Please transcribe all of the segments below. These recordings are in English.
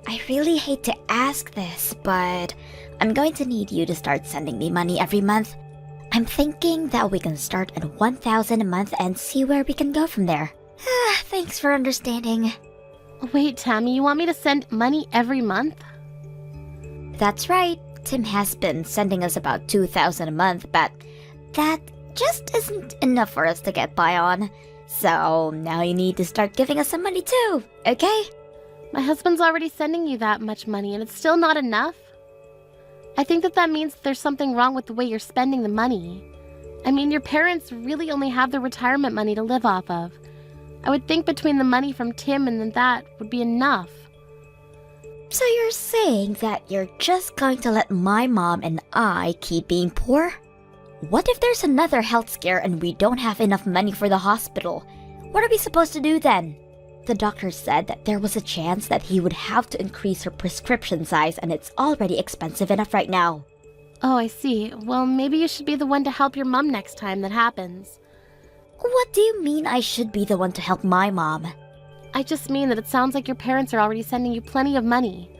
I really hate to ask this, but I'm going to need you to start sending me money every month. I'm thinking that we can start at 1,000 a month and see where we can go from there. Thanks for understanding. Wait, Tammy, you want me to send money every month? That's right. Tim has been sending us about 2,000 a month, but that just isn't enough for us to get by on. So now you need to start giving us some money too, okay? My husband's already sending you that much money and it's still not enough? I think that means there's something wrong with the way you're spending the money. I mean, your parents really only have their retirement money to live off of. I would think between the money from Tim and then that would be enough. So you're saying that you're just going to let my mom and I keep being poor? What if there's another health scare and we don't have enough money for the hospital? What are we supposed to do then? The doctor said that there was a chance that he would have to increase her prescription size and it's already expensive enough right now. Oh, I see. Well, maybe you should be the one to help your mom next time that happens. What do you mean I should be the one to help my mom? I just mean that it sounds like your parents are already sending you plenty of money.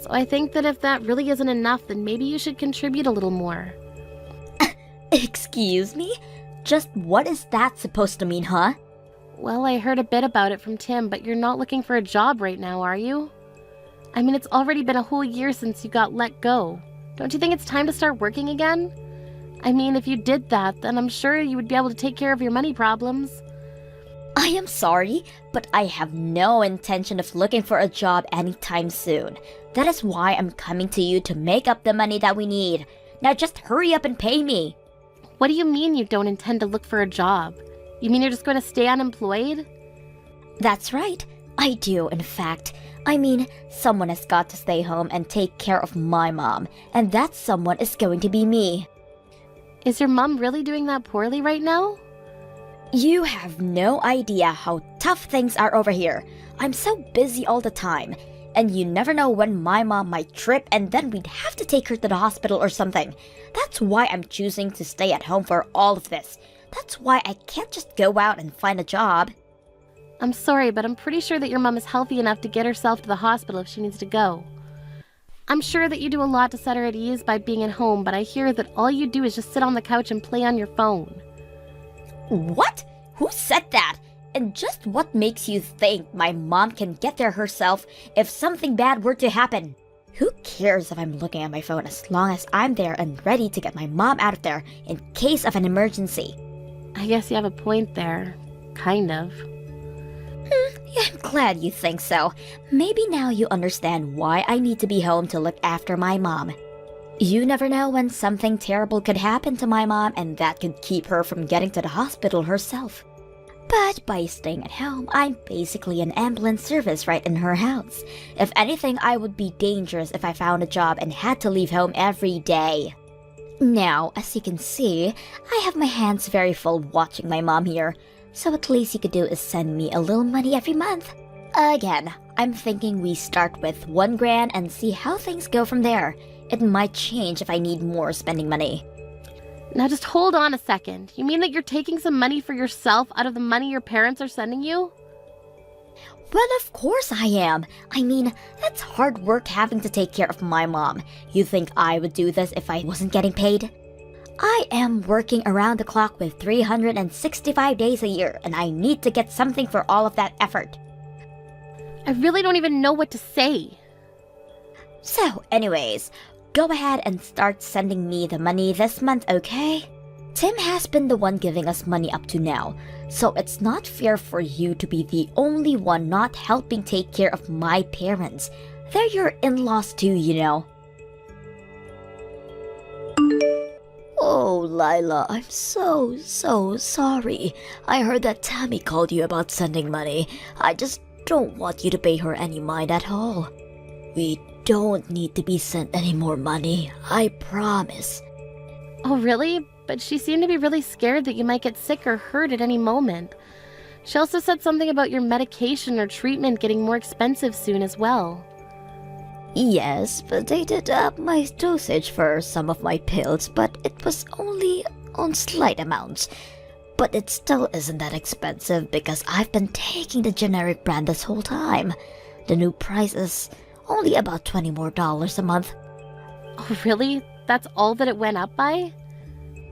So I think that if that really isn't enough, then maybe you should contribute a little more. Excuse me? Just what is that supposed to mean, huh? Well, I heard a bit about it from Tim, but you're not looking for a job right now, are you? I mean, it's already been a whole year since you got let go. Don't you think it's time to start working again? I mean, if you did that, then I'm sure you would be able to take care of your money problems. I am sorry, but I have no intention of looking for a job anytime soon. That is why I'm coming to you to make up the money that we need. Now just hurry up and pay me. What do you mean you don't intend to look for a job? You mean you're just going to stay unemployed? That's right. I do, in fact. I mean, someone has got to stay home and take care of my mom, and that someone is going to be me. Is your mom really doing that poorly right now? You have no idea how tough things are over here. I'm so busy all the time, and you never know when my mom might trip and then we'd have to take her to the hospital or something. That's why I'm choosing to stay at home for all of this. That's why I can't just go out and find a job. I'm sorry, but I'm pretty sure that your mom is healthy enough to get herself to the hospital if she needs to go. I'm sure that you do a lot to set her at ease by being at home, but I hear that all you do is just sit on the couch and play on your phone. What? Who said that? And just what makes you think my mom can get there herself if something bad were to happen? Who cares if I'm looking at my phone as long as I'm there and ready to get my mom out of there in case of an emergency? I guess you have a point there. Kind of. Yeah, I'm glad you think so. Maybe now you understand why I need to be home to look after my mom. You never know when something terrible could happen to my mom and that could keep her from getting to the hospital herself. But by staying at home, I'm basically an ambulance service right in her house. If anything, I would be dangerous if I found a job and had to leave home every day. Now, as you can see, I have my hands very full watching my mom here, so at least you could do is send me a little money every month. Again, I'm thinking we start with 1 grand and see how things go from there. It might change if I need more spending money. Now just hold on a second. You mean that you're taking some money for yourself out of the money your parents are sending you? Well, of course I am. I mean, that's hard work having to take care of my mom. You think I would do this if I wasn't getting paid? I am working around the clock with 365 days a year, and I need to get something for all of that effort. I really don't even know what to say. So, anyways, go ahead and start sending me the money this month, okay? Tim has been the one giving us money up to now, so it's not fair for you to be the only one not helping take care of my parents. They're your in-laws too, you know. Oh, Lila, I'm so sorry. I heard that Tammy called you about sending money. I just don't want you to pay her any mind at all. We don't need to be sent any more money, I promise. Oh, really? But she seemed to be really scared that you might get sick or hurt at any moment. She also said something about your medication or treatment getting more expensive soon as well. Yes, but they did up my dosage for some of my pills, but it was only on slight amounts. But it still isn't that expensive because I've been taking the generic brand this whole time. The new price is Only about $20 more a month. Oh, really? That's all that it went up by?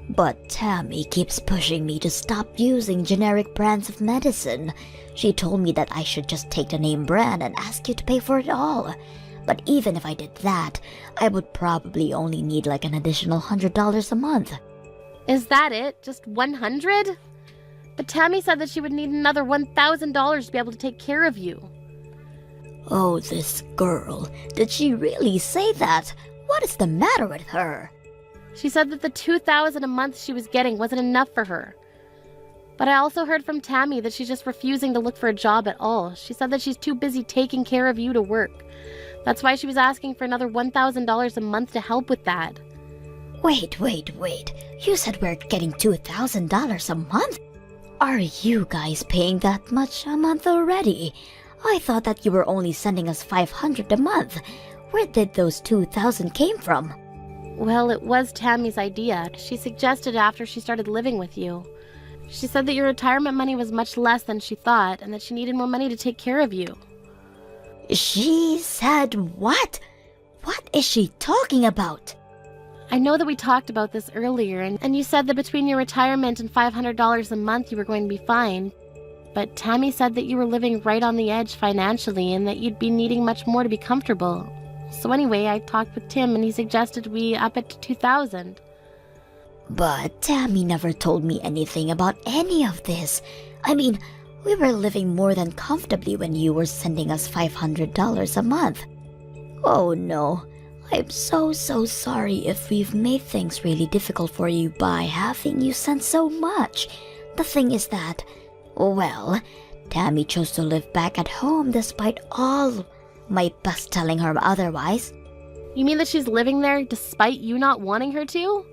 But Tammy keeps pushing me to stop using generic brands of medicine. She told me that I should just take the name brand and ask you to pay for it all. But even if I did that, I would probably only need like an additional $100 a month. Is that it? Just 100? But Tammy said that she would need another $1,000 to be able to take care of you. Oh, this girl. Did she really say that? What is the matter with her? She said that the $2,000 a month she was getting wasn't enough for her. But I also heard from Tammy that she's just refusing to look for a job at all. She said that she's too busy taking care of you to work. That's why she was asking for another $1,000 a month to help with that. Wait. You said we're getting $2,000 a month? Are you guys paying that much a month already? I thought that you were only sending us $500 a month. Where did those $2,000 came from? Well, it was Tammy's idea. She suggested it after she started living with you. She said that your retirement money was much less than she thought and that she needed more money to take care of you. She said what? What is she talking about? I know that we talked about this earlier, and you said that between your retirement and $500 a month you were going to be fine. But Tammy said that you were living right on the edge financially and that you'd be needing much more to be comfortable. So anyway, I talked with Tim and he suggested we up it to $2,000. But Tammy never told me anything about any of this. I mean, we were living more than comfortably when you were sending us $500 a month. Oh no, I'm so sorry if we've made things really difficult for you by having you send so much. The thing is that, well, Tammy chose to live back at home despite all my best telling her otherwise. You mean that she's living there despite you not wanting her to?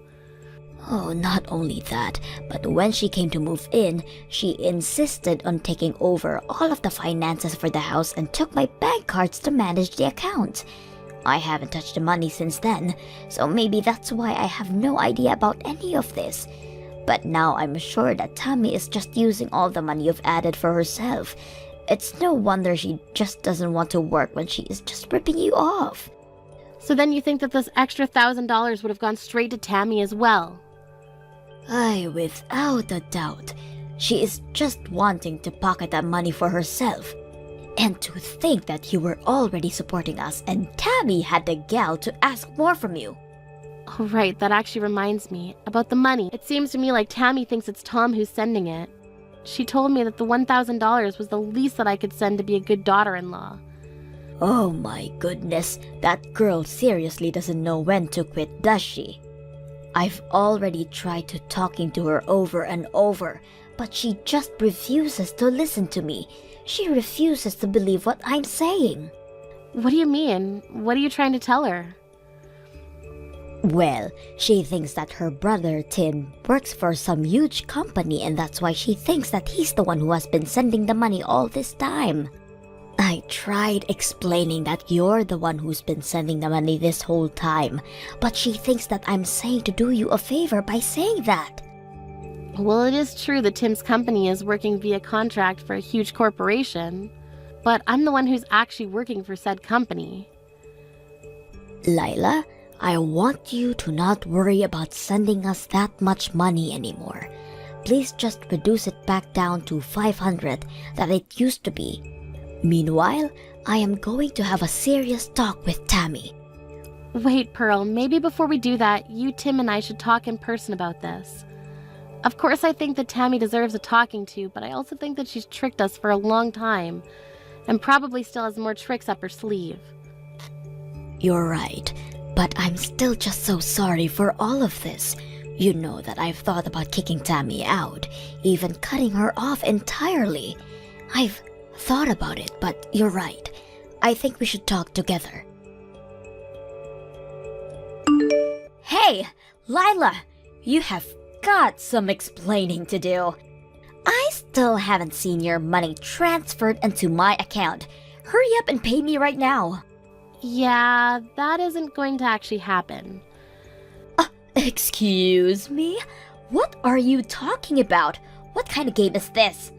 Oh, not only that, but when she came to move in, she insisted on taking over all of the finances for the house and took my bank cards to manage the account. I haven't touched the money since then, so maybe that's why I have no idea about any of this. But now I'm sure that Tammy is just using all the money you've added for herself. It's no wonder she just doesn't want to work when she is just ripping you off. So then you think that this extra $1,000 would have gone straight to Tammy as well? Aye, without a doubt. She is just wanting to pocket that money for herself. And to think that you were already supporting us and Tammy had the gall to ask more from you. Oh, right, that actually reminds me. About the money, it seems to me like Tammy thinks it's Tom who's sending it. She told me that the $1,000 was the least that I could send to be a good daughter-in-law. Oh my goodness, that girl seriously doesn't know when to quit, does she? I've already tried to talking to her over and over, but she just refuses to listen to me. She refuses to believe what I'm saying. What do you mean? What are you trying to tell her? Well, she thinks that her brother Tim works for some huge company and that's why she thinks that he's the one who has been sending the money all this time. I tried explaining that you're the one who's been sending the money this whole time, but she thinks that I'm saying to do you a favor by saying that. Well, it is true that Tim's company is working via contract for a huge corporation, but I'm the one who's actually working for said company. Lila, I want you to not worry about sending us that much money anymore. Please just reduce it back down to $500 that it used to be. Meanwhile, I am going to have a serious talk with Tammy. Wait, Pearl, maybe before we do that, you, Tim, and I should talk in person about this. Of course, I think that Tammy deserves a talking to, but I also think that she's tricked us for a long time, and probably still has more tricks up her sleeve. You're right, but I'm still just so sorry for all of this. You know that I've thought about kicking Tammy out, even cutting her off entirely. I've thought about it, but you're right. I think we should talk together. Hey, Lila, you have got some explaining to do. I still haven't seen your money transferred into my account. Hurry up and pay me right now. Yeah, that isn't going to actually happen. Excuse me? What are you talking about? What kind of game is this?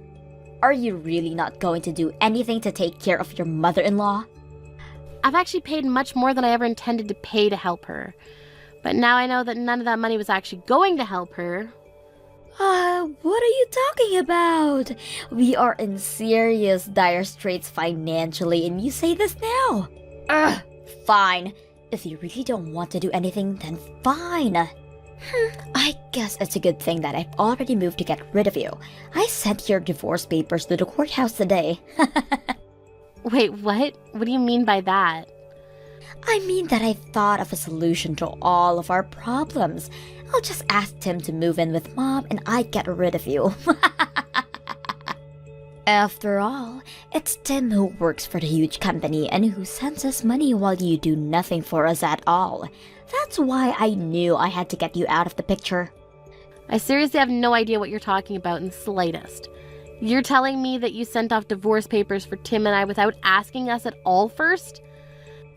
Are you really not going to do anything to take care of your mother-in-law? I've actually paid much more than I ever intended to pay to help her. But now I know that none of that money was actually going to help her. What are you talking about? We are in serious dire straits financially and you say this now? Fine. If you really don't want to do anything, then fine. I guess it's a good thing that I've already moved to get rid of you. I sent your divorce papers to the courthouse today. Wait, what? What do you mean by that? I mean that I thought of a solution to all of our problems. I'll just ask Tim to move in with Mom and I get rid of you. After all, it's Tim who works for the huge company and who sends us money while you do nothing for us at all. That's why I knew I had to get you out of the picture. I seriously have no idea what you're talking about in the slightest. You're telling me that you sent off divorce papers for Tim and I without asking us at all first?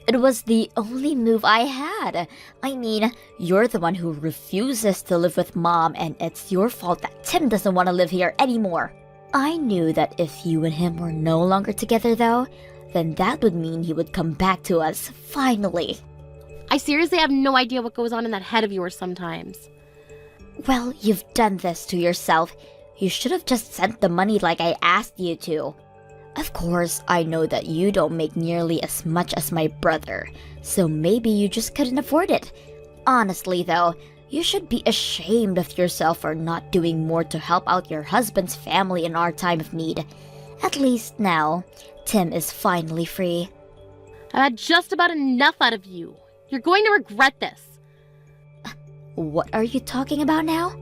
It was the only move I had. I mean, you're the one who refuses to live with Mom and it's your fault that Tim doesn't want to live here anymore. I knew that if you and him were no longer together though, then that would mean he would come back to us, finally. I seriously have no idea what goes on in that head of yours sometimes. Well, you've done this to yourself. You should have just sent the money like I asked you to. Of course, I know that you don't make nearly as much as my brother, so maybe you just couldn't afford it. Honestly though, you should be ashamed of yourself for not doing more to help out your husband's family in our time of need. At least now, Tim is finally free. I've had just about enough out of you. You're going to regret this. What are you talking about now?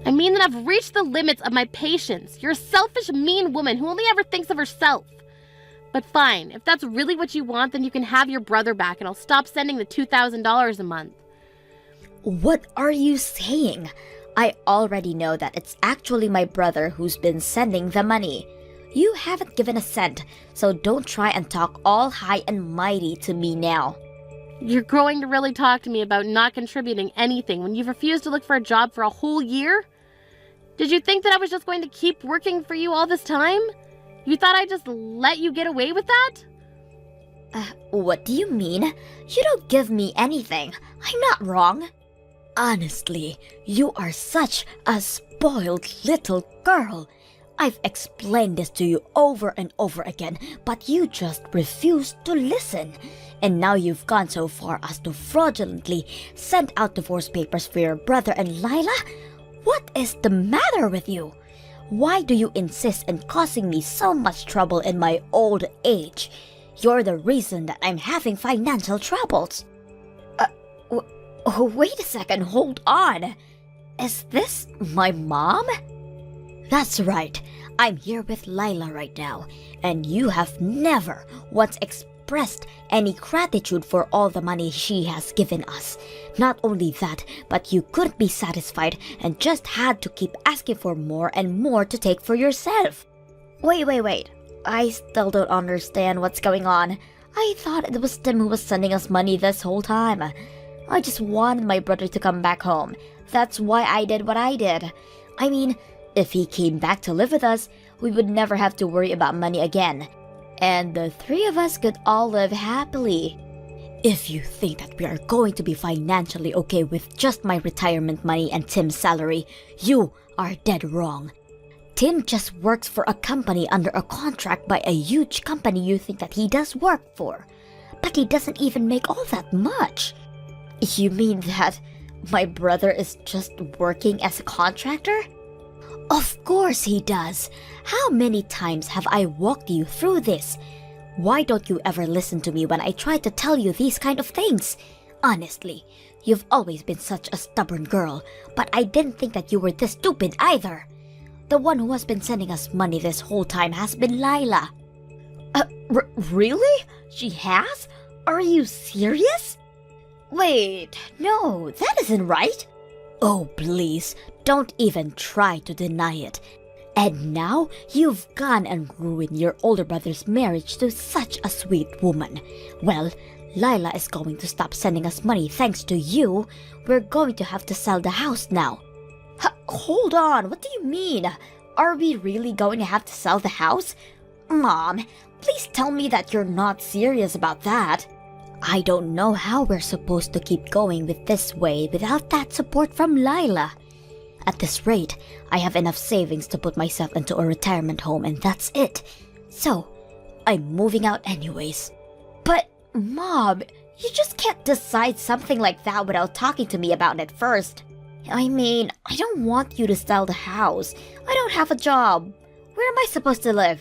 I mean that I've reached the limits of my patience. You're a selfish, mean woman who only ever thinks of herself. But fine, if that's really what you want, then you can have your brother back and I'll stop sending the $2,000 a month. What are you saying? I already know that it's actually my brother who's been sending the money. You haven't given a cent, so don't try and talk all high and mighty to me now. You're going to really talk to me about not contributing anything when you've refused to look for a job for a whole year? Did you think that I was just going to keep working for you all this time? You thought I'd just let you get away with that? What do you mean? You don't give me anything. I'm not wrong. Honestly, you are such a spoiled little girl. I've explained this to you over and over again, but you just refuse to listen. And now you've gone so far as to fraudulently send out divorce papers for your brother and Lila? What is the matter with you? Why do you insist on causing me so much trouble in my old age? You're the reason that I'm having financial troubles. Wait a second, hold on. Is this my mom? That's right. I'm here with Lila right now, and you have never once expressed any gratitude for all the money she has given us. Not only that, but you couldn't be satisfied and just had to keep asking for more and more to take for yourself. Wait. I still don't understand what's going on. I thought it was Tim who was sending us money this whole time. I just wanted my brother to come back home. That's why I did what I did. I mean, if he came back to live with us, we would never have to worry about money again. And the three of us could all live happily. If you think that we are going to be financially okay with just my retirement money and Tim's salary, you are dead wrong. Tim just works for a company under a contract by a huge company you think that he does work for. But he doesn't even make all that much. You mean that my brother is just working as a contractor? Of course he does. How many times have I walked you through this? Why don't you ever listen to me when I try to tell you these kind of things? Honestly, you've always been such a stubborn girl, but I didn't think that you were this stupid either. The one who has been sending us money this whole time has been Lila. Really? She has? Are you serious? Wait, no, that isn't right. Oh, please, don't even try to deny it. And now you've gone and ruined your older brother's marriage to such a sweet woman. Well, Lila is going to stop sending us money thanks to you. We're going to have to sell the house now. Hold on, what do you mean? Are we really going to have to sell the house? Mom, please tell me that you're not serious about that. I don't know how we're supposed to keep going with this way without that support from Lila. At this rate, I have enough savings to put myself into a retirement home and that's it. So, I'm moving out anyways. But, Mom, you just can't decide something like that without talking to me about it first. I mean, I don't want you to sell the house. I don't have a job. Where am I supposed to live?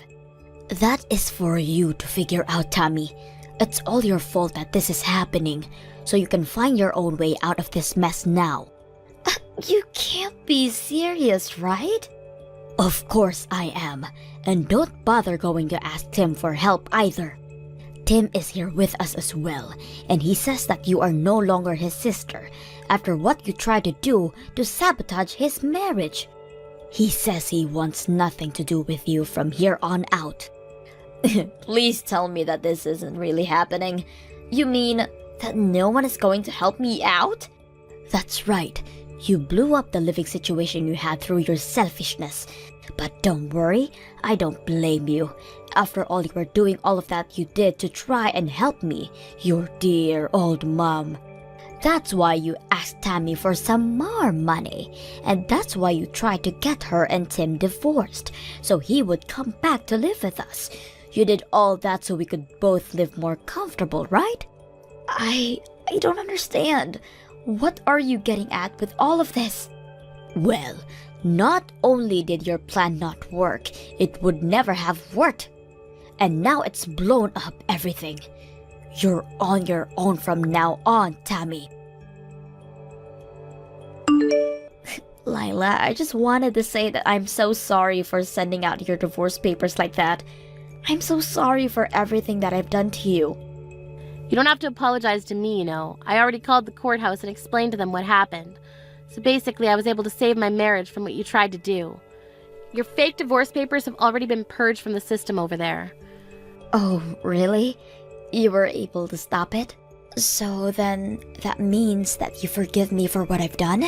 That is for you to figure out, Tammy. It's all your fault that this is happening, so you can find your own way out of this mess now. You can't be serious, right? Of course I am, and don't bother going to ask Tim for help either. Tim is here with us as well, and he says that you are no longer his sister after what you tried to do to sabotage his marriage. He says he wants nothing to do with you from here on out. Please tell me that this isn't really happening. You mean that no one is going to help me out? That's right. You blew up the living situation you had through your selfishness. But don't worry, I don't blame you. After all, you were doing all of that you did to try and help me, your dear old mom. That's why you asked Tammy for some more money. And that's why you tried to get her and Tim divorced, so he would come back to live with us. You did all that so we could both live more comfortable, right? I don't understand. What are you getting at with all of this? Well, not only did your plan not work, it would never have worked. And now it's blown up everything. You're on your own from now on, Tammy. Lila, I just wanted to say that I'm so sorry for sending out your divorce papers like that. I'm so sorry for everything that I've done to you. You don't have to apologize to me, you know. I already called the courthouse and explained to them what happened. So basically, I was able to save my marriage from what you tried to do. Your fake divorce papers have already been purged from the system over there. Oh, really? You were able to stop it? So then, that means that you forgive me for what I've done?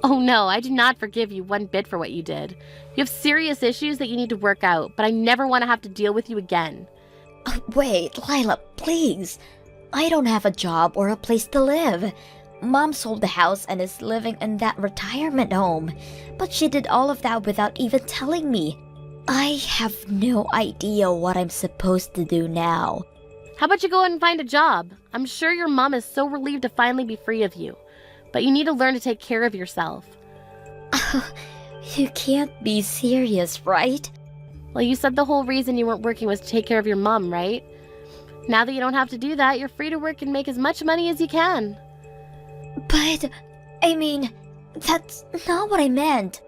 Oh no, I do not forgive you one bit for what you did. You have serious issues that you need to work out, but I never want to have to deal with you again. Wait, Lila, please. I don't have a job or a place to live. Mom sold the house and is living in that retirement home. But she did all of that without even telling me. I have no idea what I'm supposed to do now. How about you go out and find a job? I'm sure your mom is so relieved to finally be free of you. But you need to learn to take care of yourself. You can't be serious, right? Well, you said the whole reason you weren't working was to take care of your mom, right? Now that you don't have to do that, you're free to work and make as much money as you can. But, I mean, that's not what I meant.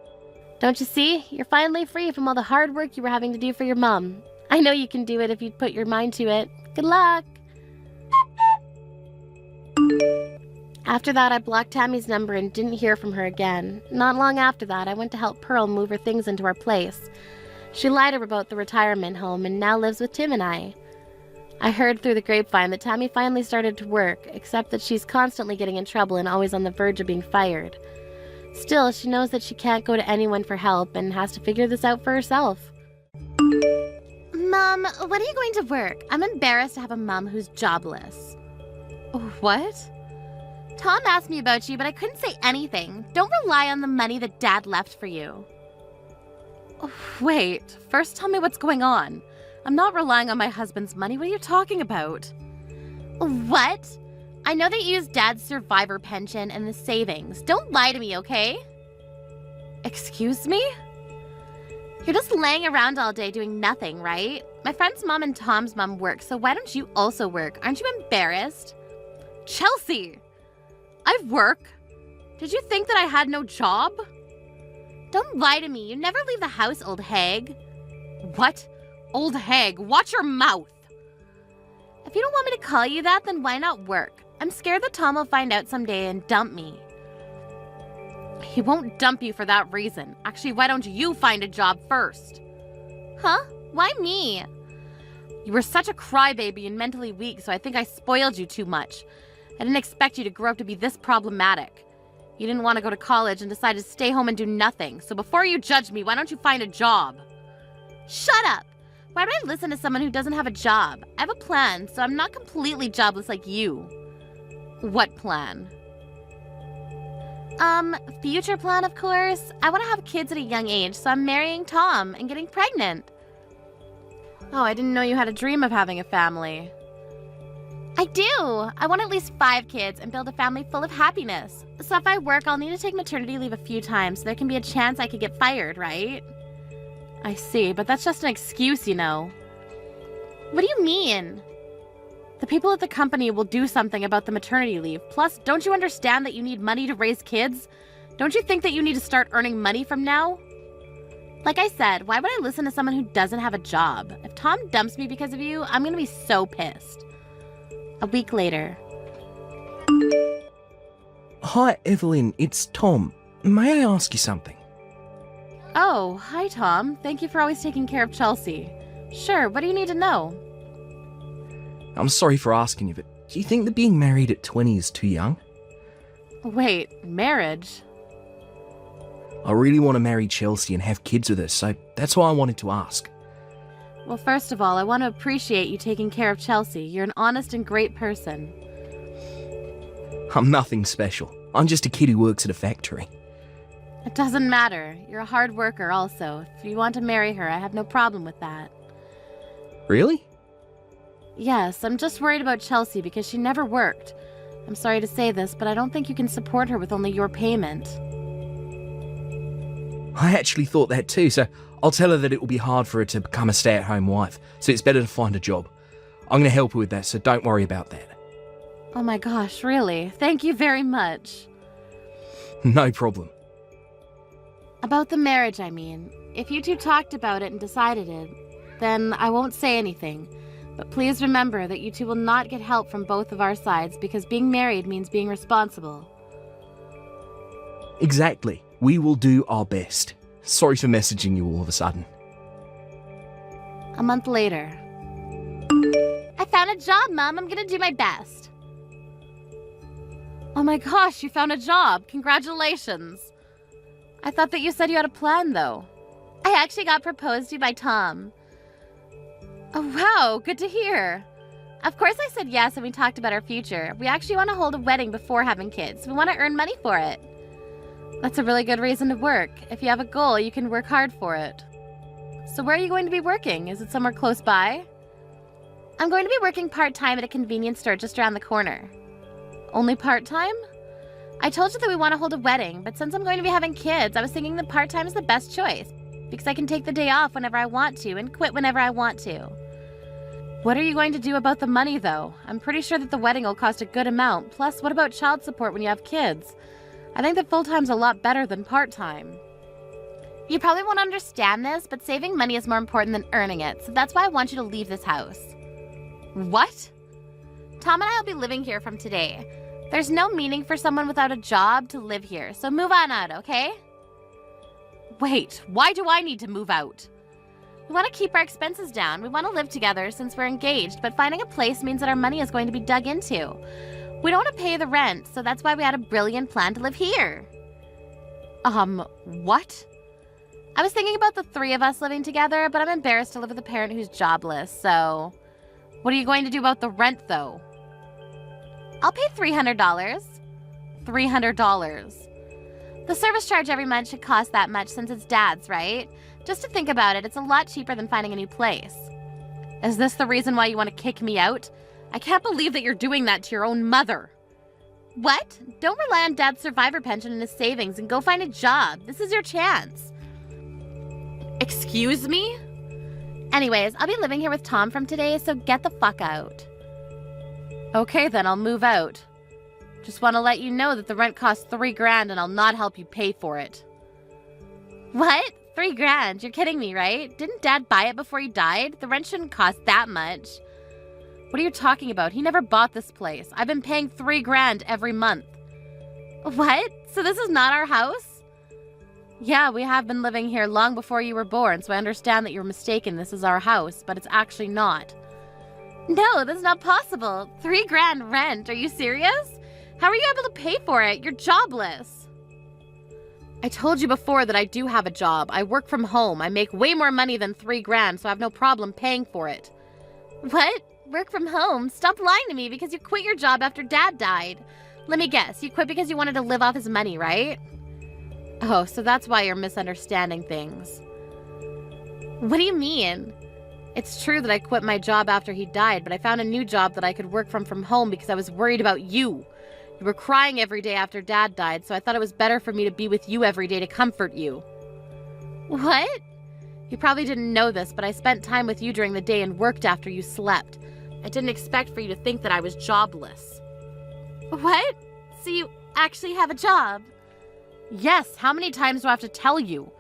Don't you see? You're finally free from all the hard work you were having to do for your mom. I know you can do it if you'd put your mind to it. Good luck! After that, I blocked Tammy's number and didn't hear from her again. Not long after that, I went to help Pearl move her things into our place. She lied about the retirement home and now lives with Tim and I. I heard through the grapevine that Tammy finally started to work, except that she's constantly getting in trouble and always on the verge of being fired. Still, she knows that she can't go to anyone for help and has to figure this out for herself. Mom, when are you going to work? I'm embarrassed to have a mom who's jobless. What? Tom asked me about you, but I couldn't say anything. Don't rely on the money that Dad left for you. Wait, first tell me what's going on. I'm not relying on my husband's money. What are you talking about? What? I know they used Dad's survivor pension and the savings. Don't lie to me, okay? Excuse me? You're just laying around all day doing nothing, right? My friend's mom and Tom's mom work, so why don't you also work? Aren't you embarrassed? Chelsea! I work. Did you think that I had no job? Don't lie to me. You never leave the house, old hag. What? Old hag, watch your mouth! If you don't want me to call you that, then why not work? I'm scared that Tom will find out someday and dump me. He won't dump you for that reason. Actually, why don't you find a job first? Huh? Why me? You were such a crybaby and mentally weak, so I think I spoiled you too much. I didn't expect you to grow up to be this problematic. You didn't want to go to college and decided to stay home and do nothing. So before you judge me, why don't you find a job? Shut up! Why would I listen to someone who doesn't have a job? I have a plan, so I'm not completely jobless like you. What plan? Future plan, of course. I want to have kids at a young age, so I'm marrying Tom and getting pregnant. Oh, I didn't know you had a dream of having a family. I do! I want at least 5 kids and build a family full of happiness. So if I work, I'll need to take maternity leave a few times so there can be a chance I could get fired, right? I see, but that's just an excuse, you know. What do you mean? The people at the company will do something about the maternity leave. Plus, don't you understand that you need money to raise kids? Don't you think that you need to start earning money from now? Like I said, why would I listen to someone who doesn't have a job? If Tom dumps me because of you, I'm gonna be so pissed. A week later. Hi, Evelyn, it's Tom. May I ask you something? Oh, hi, Tom. Thank you for always taking care of Chelsea. Sure, what do you need to know? I'm sorry for asking you, but do you think that being married at 20 is too young? Wait, marriage? I really want to marry Chelsea and have kids with her, so that's why I wanted to ask. Well, first of all, I want to appreciate you taking care of Chelsea. You're an honest and great person. I'm nothing special. I'm just a kid who works at a factory. It doesn't matter. You're a hard worker also. If you want to marry her, I have no problem with that. Really? Yes, I'm just worried about Chelsea because she never worked. I'm sorry to say this, but I don't think you can support her with only your payment. I actually thought that too, so I'll tell her that it will be hard for her to become a stay-at-home wife, so it's better to find a job. I'm going to help her with that, so don't worry about that. Oh my gosh, really? Thank you very much. No problem. About the marriage, I mean. If you two talked about it and decided it, then I won't say anything. But please remember that you two will not get help from both of our sides because being married means being responsible. Exactly. We will do our best. Sorry for messaging you all of a sudden. A month later. I found a job, Mom. I'm gonna do my best. Oh my gosh, you found a job. Congratulations. I thought that you said you had a plan, though. I actually got proposed to by Tom. Oh, wow. Good to hear. Of course I said yes and we talked about our future. We actually want to hold a wedding before having kids. We want to earn money for it. That's a really good reason to work. If you have a goal, you can work hard for it. So where are you going to be working? Is it somewhere close by? I'm going to be working part-time at a convenience store just around the corner. Only part-time? I told you that we want to hold a wedding, but since I'm going to be having kids, I was thinking that part-time is the best choice. Because I can take the day off whenever I want to and quit whenever I want to. What are you going to do about the money, though? I'm pretty sure that the wedding will cost a good amount. Plus, what about child support when you have kids? I think that full-time's a lot better than part-time. You probably won't understand this, but saving money is more important than earning it, so that's why I want you to leave this house. What? Tom and I will be living here from today. There's no meaning for someone without a job to live here, so move on out, okay? Wait, why do I need to move out? We want to keep our expenses down. We want to live together since we're engaged, but finding a place means that our money is going to be dug into. We don't want to pay the rent, so that's why we had a brilliant plan to live here. What? I was thinking about the 3 of us living together, but I'm embarrassed to live with a parent who's jobless, so... What are you going to do about the rent, though? I'll pay $300. $300. The service charge every month should cost that much since it's Dad's, right? Just to think about it, it's a lot cheaper than finding a new place. Is this the reason why you want to kick me out? I can't believe that you're doing that to your own mother. What? Don't rely on Dad's survivor pension and his savings and go find a job. This is your chance. Excuse me? Anyways, I'll be living here with Tom from today, so get the fuck out. Okay, then I'll move out. Just want to let you know that the rent costs $3,000 and I'll not help you pay for it. What? $3,000? You're kidding me, right? Didn't Dad buy it before he died? The rent shouldn't cost that much. What are you talking about? He never bought this place. I've been paying $3,000 every month. What? So this is not our house? Yeah, we have been living here long before you were born, so I understand that you're mistaken. This is our house, but it's actually not. No, that's not possible. $3,000 rent. Are you serious? How are you able to pay for it? You're jobless. I told you before that I do have a job. I work from home. I make way more money than $3,000, so I have no problem paying for it. What? Work from home? Stop lying to me because you quit your job after Dad died. Let me guess, you quit because you wanted to live off his money, right? Oh, so that's why you're misunderstanding things. What do you mean? It's true that I quit my job after he died, but I found a new job that I could work from home because I was worried about you. You were crying every day after Dad died, so I thought it was better for me to be with you every day to comfort you. What? You probably didn't know this, but I spent time with you during the day and worked after you slept. I didn't expect for you to think that I was jobless. What? So you actually have a job? Yes, how many times do I have to tell you?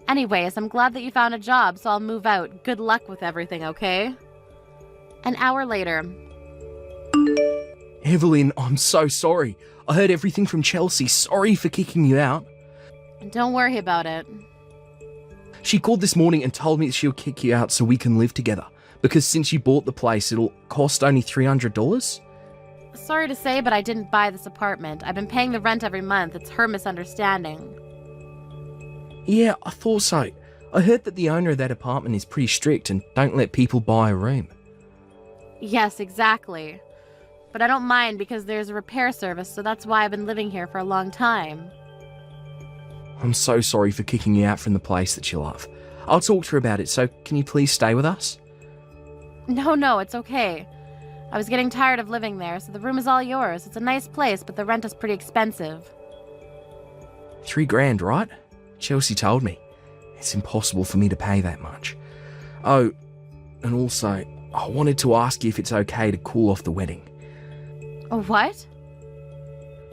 Anyways, I'm glad that you found a job, so I'll move out. Good luck with everything, okay? An hour later. Evelyn, I'm so sorry. I heard everything from Chelsea. Sorry for kicking you out. Don't worry about it. She called this morning and told me she'll kick you out so we can live together. Because since you bought the place, it'll cost only $300. Sorry to say, but I didn't buy this apartment. I've been paying the rent every month. It's her misunderstanding. Yeah, I thought so. I heard that the owner of that apartment is pretty strict and don't let people buy a room. Yes, exactly. But I don't mind because there's a repair service, so that's why I've been living here for a long time. I'm so sorry for kicking you out from the place that you love. I'll talk to her about it, so can you please stay with us? No, it's okay. I was getting tired of living there, so the room is all yours. It's a nice place, but the rent is pretty expensive. $3,000, right? Chelsea told me. It's impossible for me to pay that much. Oh, and also, I wanted to ask you if it's okay to call off the wedding. What?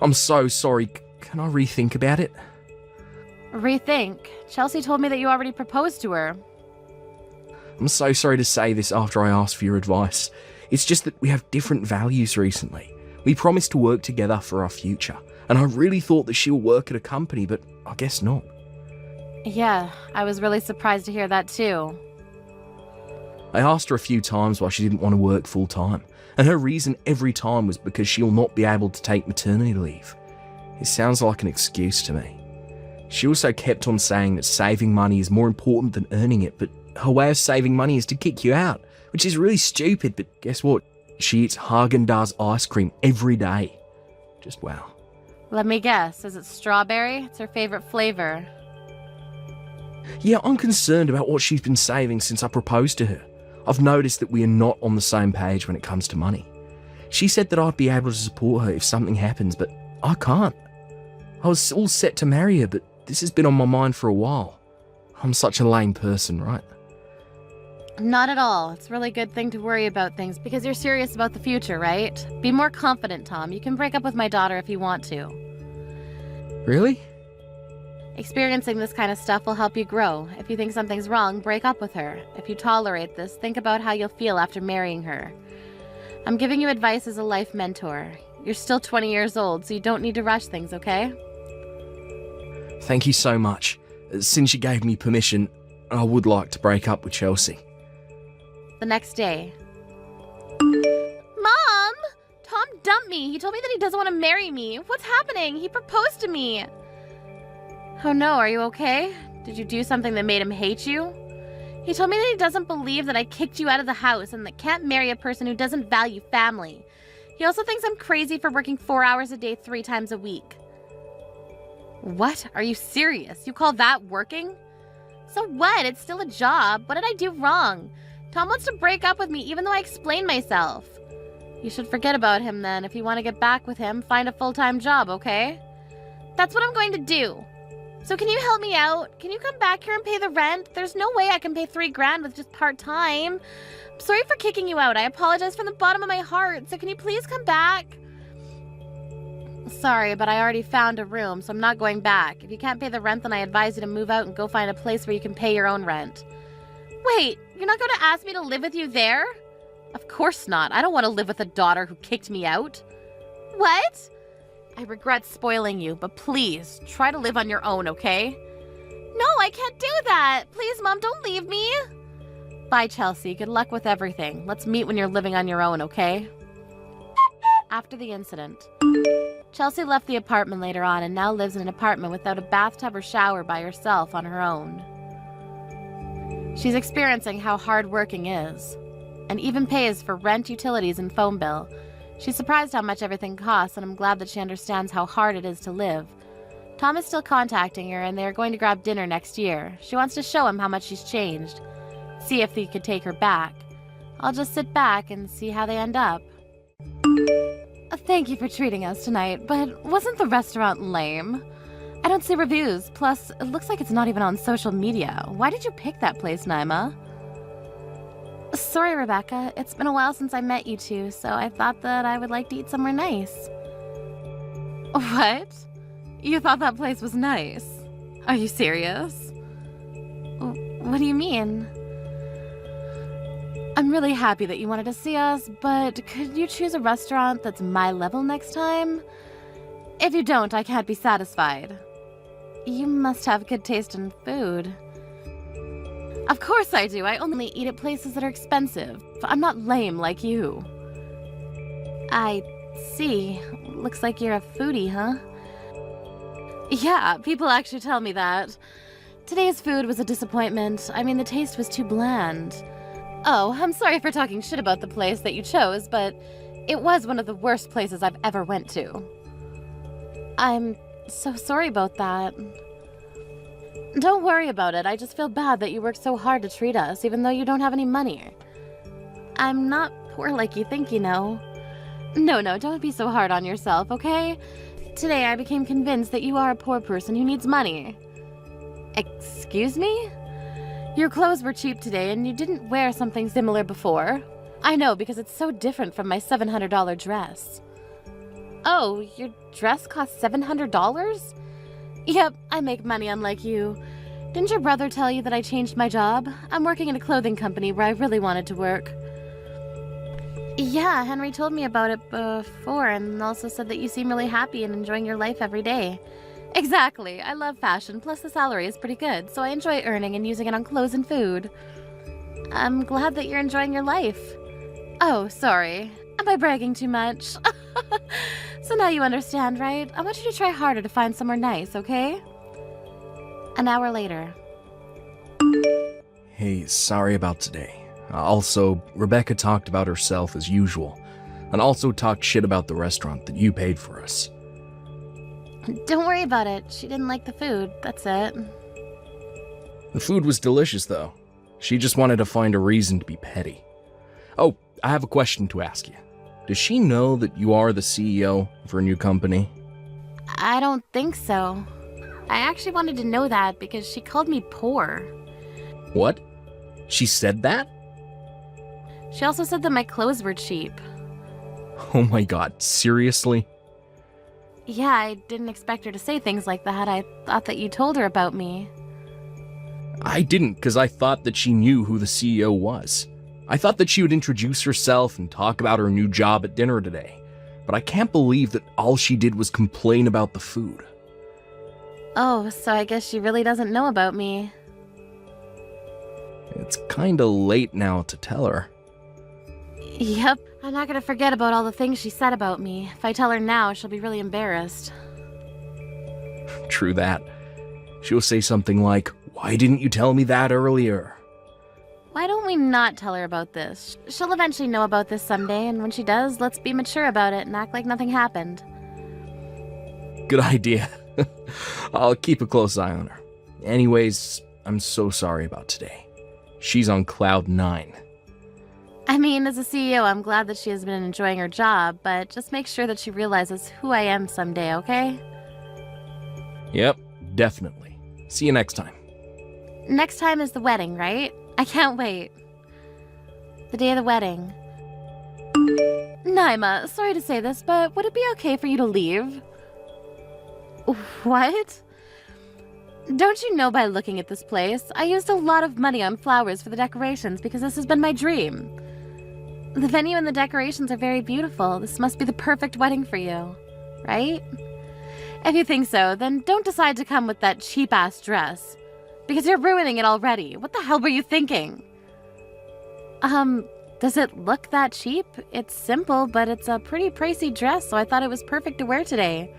I'm so sorry. Can I rethink about it? Rethink? Chelsea told me that you already proposed to her. I'm so sorry to say this after I asked for your advice. It's just that we have different values recently. We promised to work together for our future, and I really thought that she'll work at a company, but I guess not. Yeah, I was really surprised to hear that too. I asked her a few times why she didn't want to work full time, and her reason every time was because she'll not be able to take maternity leave. It sounds like an excuse to me. She also kept on saying that saving money is more important than earning it, but her way of saving money is to kick you out, which is really stupid, but guess what? She eats Haagen-Dazs ice cream every day. Just wow. Let me guess, is it strawberry? It's her favorite flavor. Yeah, I'm concerned about what she's been saving since I proposed to her. I've noticed that we are not on the same page when it comes to money. She said that I'd be able to support her if something happens, but I can't. I was all set to marry her, but this has been on my mind for a while. I'm such a lame person, right? Not at all. It's a really good thing to worry about things because you're serious about the future, right? Be more confident, Tom. You can break up with my daughter if you want to. Really? Experiencing this kind of stuff will help you grow. If you think something's wrong, break up with her. If you tolerate this, think about how you'll feel after marrying her. I'm giving you advice as a life mentor. You're still 20 years old, so you don't need to rush things, okay? Thank you so much. Since you gave me permission, I would like to break up with Chelsea. The next day. Mom! Tom dumped me. He told me that he doesn't want to marry me. What's happening? He proposed to me. Oh no, are you okay? Did you do something that made him hate you? He told me that he doesn't believe that I kicked you out of the house and that can't marry a person who doesn't value family. He also thinks I'm crazy for working 4 hours a day 3 times a week. What? Are you serious? You call that working? So what? It's still a job. What did I do wrong? Tom wants to break up with me even though I explained myself. You should forget about him then. If you want to get back with him, find a full-time job, okay? That's what I'm going to do. So can you help me out? Can you come back here and pay the rent? There's no way I can pay $3,000 with just part-time. I'm sorry for kicking you out. I apologize from the bottom of my heart. So can you please come back? Sorry, but I already found a room, so I'm not going back. If you can't pay the rent, then I advise you to move out and go find a place where you can pay your own rent. Wait, you're not going to ask me to live with you there? Of course not. I don't want to live with a daughter who kicked me out. What? I regret spoiling you, but please, try to live on your own, okay? No, I can't do that. Please, Mom, don't leave me. Bye, Chelsea. Good luck with everything. Let's meet when you're living on your own, okay? After the incident. Chelsea left the apartment later on and now lives in an apartment without a bathtub or shower by herself on her own. She's experiencing how hard working is, and even pays for rent, utilities, and phone bill. She's surprised how much everything costs, and I'm glad that she understands how hard it is to live. Tom is still contacting her, and they are going to grab dinner next year. She wants to show him how much she's changed, see if he could take her back. I'll just sit back and see how they end up. Thank you for treating us tonight, but wasn't the restaurant lame? I don't see reviews, plus it looks like it's not even on social media. Why did you pick that place, Naima? Sorry, Rebecca. It's been a while since I met you two, so I thought that I would like to eat somewhere nice. What? You thought that place was nice? Are you serious? What do you mean? I'm really happy that you wanted to see us, but could you choose a restaurant that's my level next time? If you don't, I can't be satisfied. You must have good taste in food. Of course I do. I only eat at places that are expensive. I'm not lame like you. I see. Looks like you're a foodie, huh? Yeah, people actually tell me that. Today's food was a disappointment. I mean, the taste was too bland. Oh, I'm sorry for talking shit about the place that you chose, but it was one of the worst places I've ever went to. I'm so sorry about that. Don't worry about it. I just feel bad that you worked so hard to treat us, even though you don't have any money. I'm not poor like you think, you know. No, don't be so hard on yourself, okay? Today I became convinced that you are a poor person who needs money. Excuse me? Your clothes were cheap today and you didn't wear something similar before. I know, because it's so different from my $700 dress. Oh, your dress cost $700? Yep, I make money unlike you. Didn't your brother tell you that I changed my job? I'm working in a clothing company where I really wanted to work. Yeah, Henry told me about it before and also said that you seem really happy and enjoying your life every day. Exactly. I love fashion, plus the salary is pretty good, so I enjoy earning and using it on clothes and food. I'm glad that you're enjoying your life. Oh, sorry. Am I bragging too much? So now you understand, right? I want you to try harder to find somewhere nice, okay? An hour later. Hey, sorry about today. Also, Rebecca talked about herself as usual, and also talked shit about the restaurant that you paid for us. Don't worry about it. She didn't like the food, that's it. The food was delicious, though. She just wanted to find a reason to be petty. Oh, I have a question to ask you. Does she know that you are the CEO of her new company? I don't think so. I actually wanted to know that because she called me poor. What? She said that? She also said that my clothes were cheap. Oh my god, seriously? Yeah, I didn't expect her to say things like that. I thought that you told her about me. I didn't, because I thought that she knew who the CEO was. I thought that she would introduce herself and talk about her new job at dinner today. But I can't believe that all she did was complain about the food. Oh, so I guess she really doesn't know about me. It's kinda late now to tell her. Yep, I'm not gonna forget about all the things she said about me. If I tell her now, she'll be really embarrassed. True that. She'll say something like, "Why didn't you tell me that earlier?" Why don't we not tell her about this? She'll eventually know about this someday, and when she does, let's be mature about it and act like nothing happened. Good idea. I'll keep a close eye on her. Anyways, I'm so sorry about today. She's on cloud 9. I mean, as a CEO, I'm glad that she has been enjoying her job, but just make sure that she realizes who I am someday, okay? Yep, definitely. See you next time. Next time is the wedding, right? I can't wait. The day of the wedding. Naima, sorry to say this, but would it be okay for you to leave? What? Don't you know by looking at this place, I used a lot of money on flowers for the decorations because this has been my dream. The venue and the decorations are very beautiful. This must be the perfect wedding for you, right? If you think so, then don't decide to come with that cheap-ass dress. Because you're ruining it already. What the hell were you thinking? Does it look that cheap? It's simple, but it's a pretty pricey dress, so I thought it was perfect to wear today.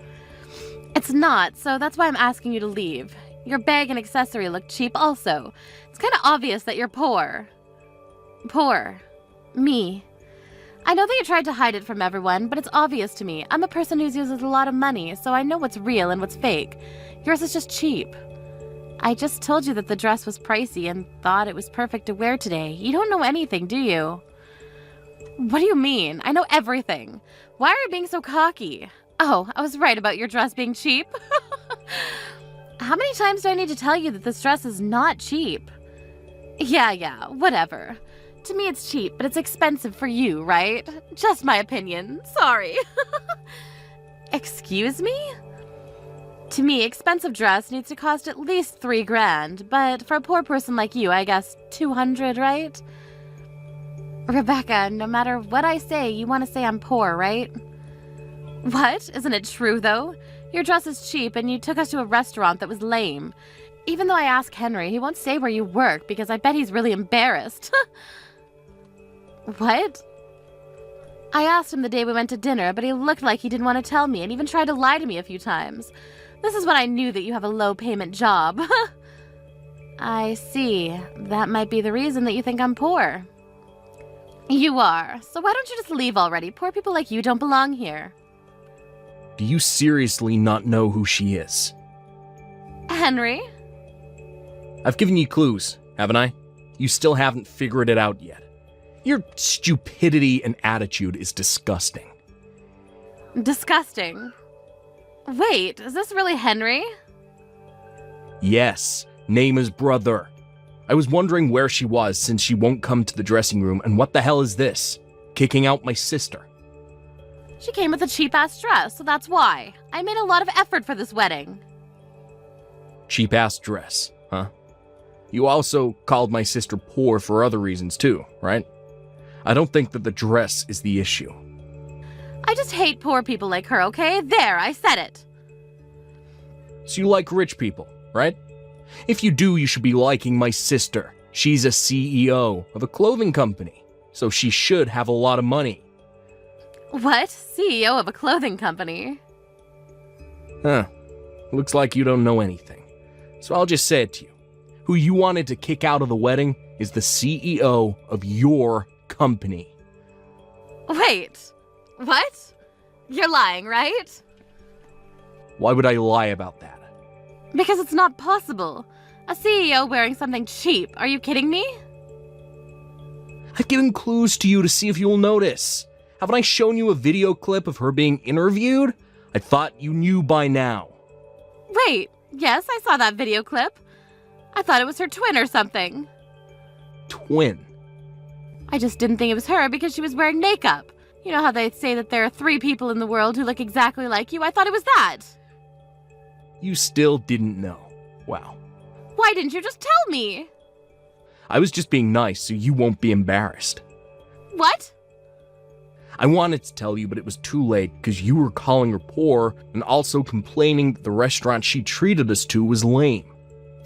It's not, so that's why I'm asking you to leave. Your bag and accessory look cheap also. It's kind of obvious that you're poor. Poor. Me. I know that you tried to hide it from everyone, but it's obvious to me. I'm a person who uses a lot of money, so I know what's real and what's fake. Yours is just cheap. I just told you that the dress was pricey and thought it was perfect to wear today. You don't know anything, do you? What do you mean? I know everything. Why are you being so cocky? Oh, I was right about your dress being cheap. How many times do I need to tell you that this dress is not cheap? Yeah, whatever. To me it's cheap, but it's expensive for you, right? Just my opinion. Sorry. Excuse me? To me, expensive dress needs to cost at least $3,000, but for a poor person like you, I guess 200, right? Rebecca, no matter what I say, you want to say I'm poor, right? What? Isn't it true, though? Your dress is cheap, and you took us to a restaurant that was lame. Even though I asked Henry, he won't say where you work, because I bet he's really embarrassed. What? I asked him the day we went to dinner, but he looked like he didn't want to tell me, and even tried to lie to me a few times. This is when I knew that you have a low-payment job. I see. That might be the reason that you think I'm poor. You are. So why don't you just leave already? Poor people like you don't belong here. Do you seriously not know who she is? Henry? I've given you clues, haven't I? You still haven't figured it out yet. Your stupidity and attitude is disgusting. Disgusting. Wait, is this really Henry? Yes, name is brother. I was wondering where she was since she won't come to the dressing room, and what the hell is this? Kicking out my sister. She came with a cheap-ass dress, so that's why. I made a lot of effort for this wedding. Cheap-ass dress, huh? You also called my sister poor for other reasons too, right? I don't think that the dress is the issue. I just hate poor people like her, okay? There, I said it. So you like rich people, right? If you do, you should be liking my sister. She's a CEO of a clothing company, so she should have a lot of money. What? CEO of a clothing company? Huh. Looks like you don't know anything. So I'll just say it to you. Who you wanted to kick out of the wedding is the CEO of your company. Wait. What? You're lying, right? Why would I lie about that? Because it's not possible. A CEO wearing something cheap. Are you kidding me? I've given clues to you to see if you'll notice. Haven't I shown you a video clip of her being interviewed? I thought you knew by now. Wait, yes, I saw that video clip. I thought it was her twin or something. Twin? I just didn't think it was her because she was wearing makeup. You know how they say that there are 3 people in the world who look exactly like you? I thought it was that. You still didn't know. Wow. Why didn't you just tell me? I was just being nice so you won't be embarrassed. What? I wanted to tell you, but it was too late because you were calling her poor and also complaining that the restaurant she treated us to was lame.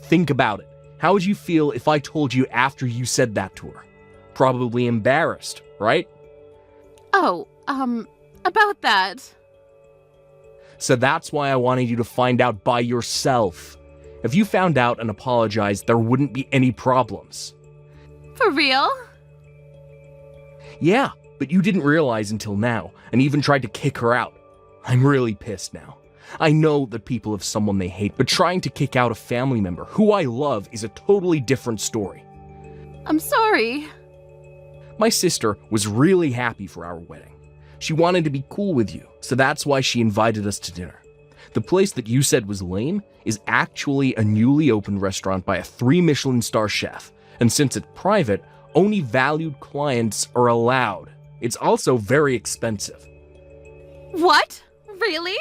Think about it. How would you feel if I told you after you said that to her? Probably embarrassed, right? Oh, about that. So that's why I wanted you to find out by yourself. If you found out and apologized, there wouldn't be any problems. For real? Yeah, but you didn't realize until now, and even tried to kick her out. I'm really pissed now. I know that people have someone they hate, but trying to kick out a family member who I love is a totally different story. I'm sorry. My sister was really happy for our wedding. She wanted to be cool with you, so that's why she invited us to dinner. The place that you said was lame is actually a newly opened restaurant by a 3 Michelin star chef, and since it's private, only valued clients are allowed. It's also very expensive. What? Really?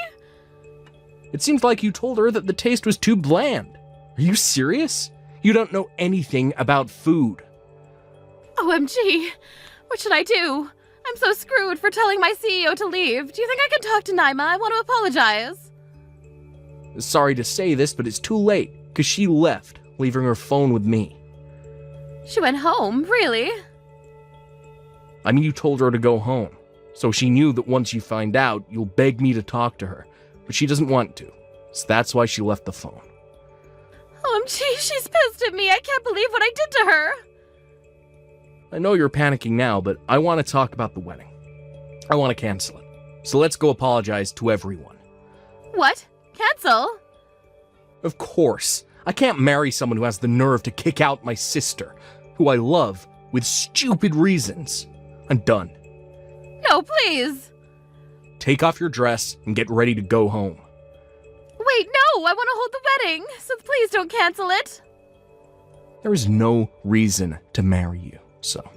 It seems like you told her that the taste was too bland. Are you serious? You don't know anything about food. OMG, what should I do? I'm so screwed for telling my CEO to leave. Do you think I can talk to Naima? I want to apologize. Sorry to say this, but it's too late, because she left, leaving her phone with me. She went home, really? I mean, you told her to go home. So she knew that once you find out, you'll beg me to talk to her. But she doesn't want to. So that's why she left the phone. OMG, she's pissed at me. I can't believe what I did to her. I know you're panicking now, but I want to talk about the wedding. I want to cancel it. So let's go apologize to everyone. What? Cancel? Of course. I can't marry someone who has the nerve to kick out my sister, who I love, with stupid reasons. I'm done. No, please. Take off your dress and get ready to go home. Wait, no, I want to hold the wedding, so please don't cancel it. There is no reason to marry you, so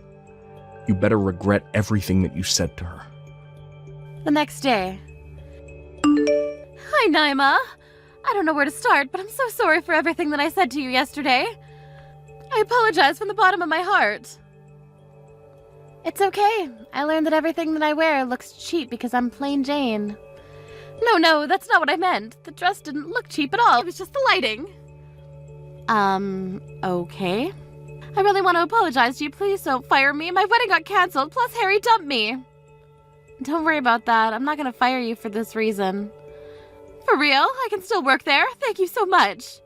you better regret everything that you said to her. The next day. Hi, Naima. I don't know where to start, but I'm so sorry for everything that I said to you yesterday. I apologize from the bottom of my heart. It's okay. I learned that everything that I wear looks cheap because I'm plain Jane. No, that's not what I meant. The dress didn't look cheap at all. It was just the lighting. Okay. I really want to apologize to you. Please don't fire me. My wedding got canceled, plus Harry dumped me. Don't worry about that. I'm not gonna fire you for this reason. For real? I can still work there. Thank you so much.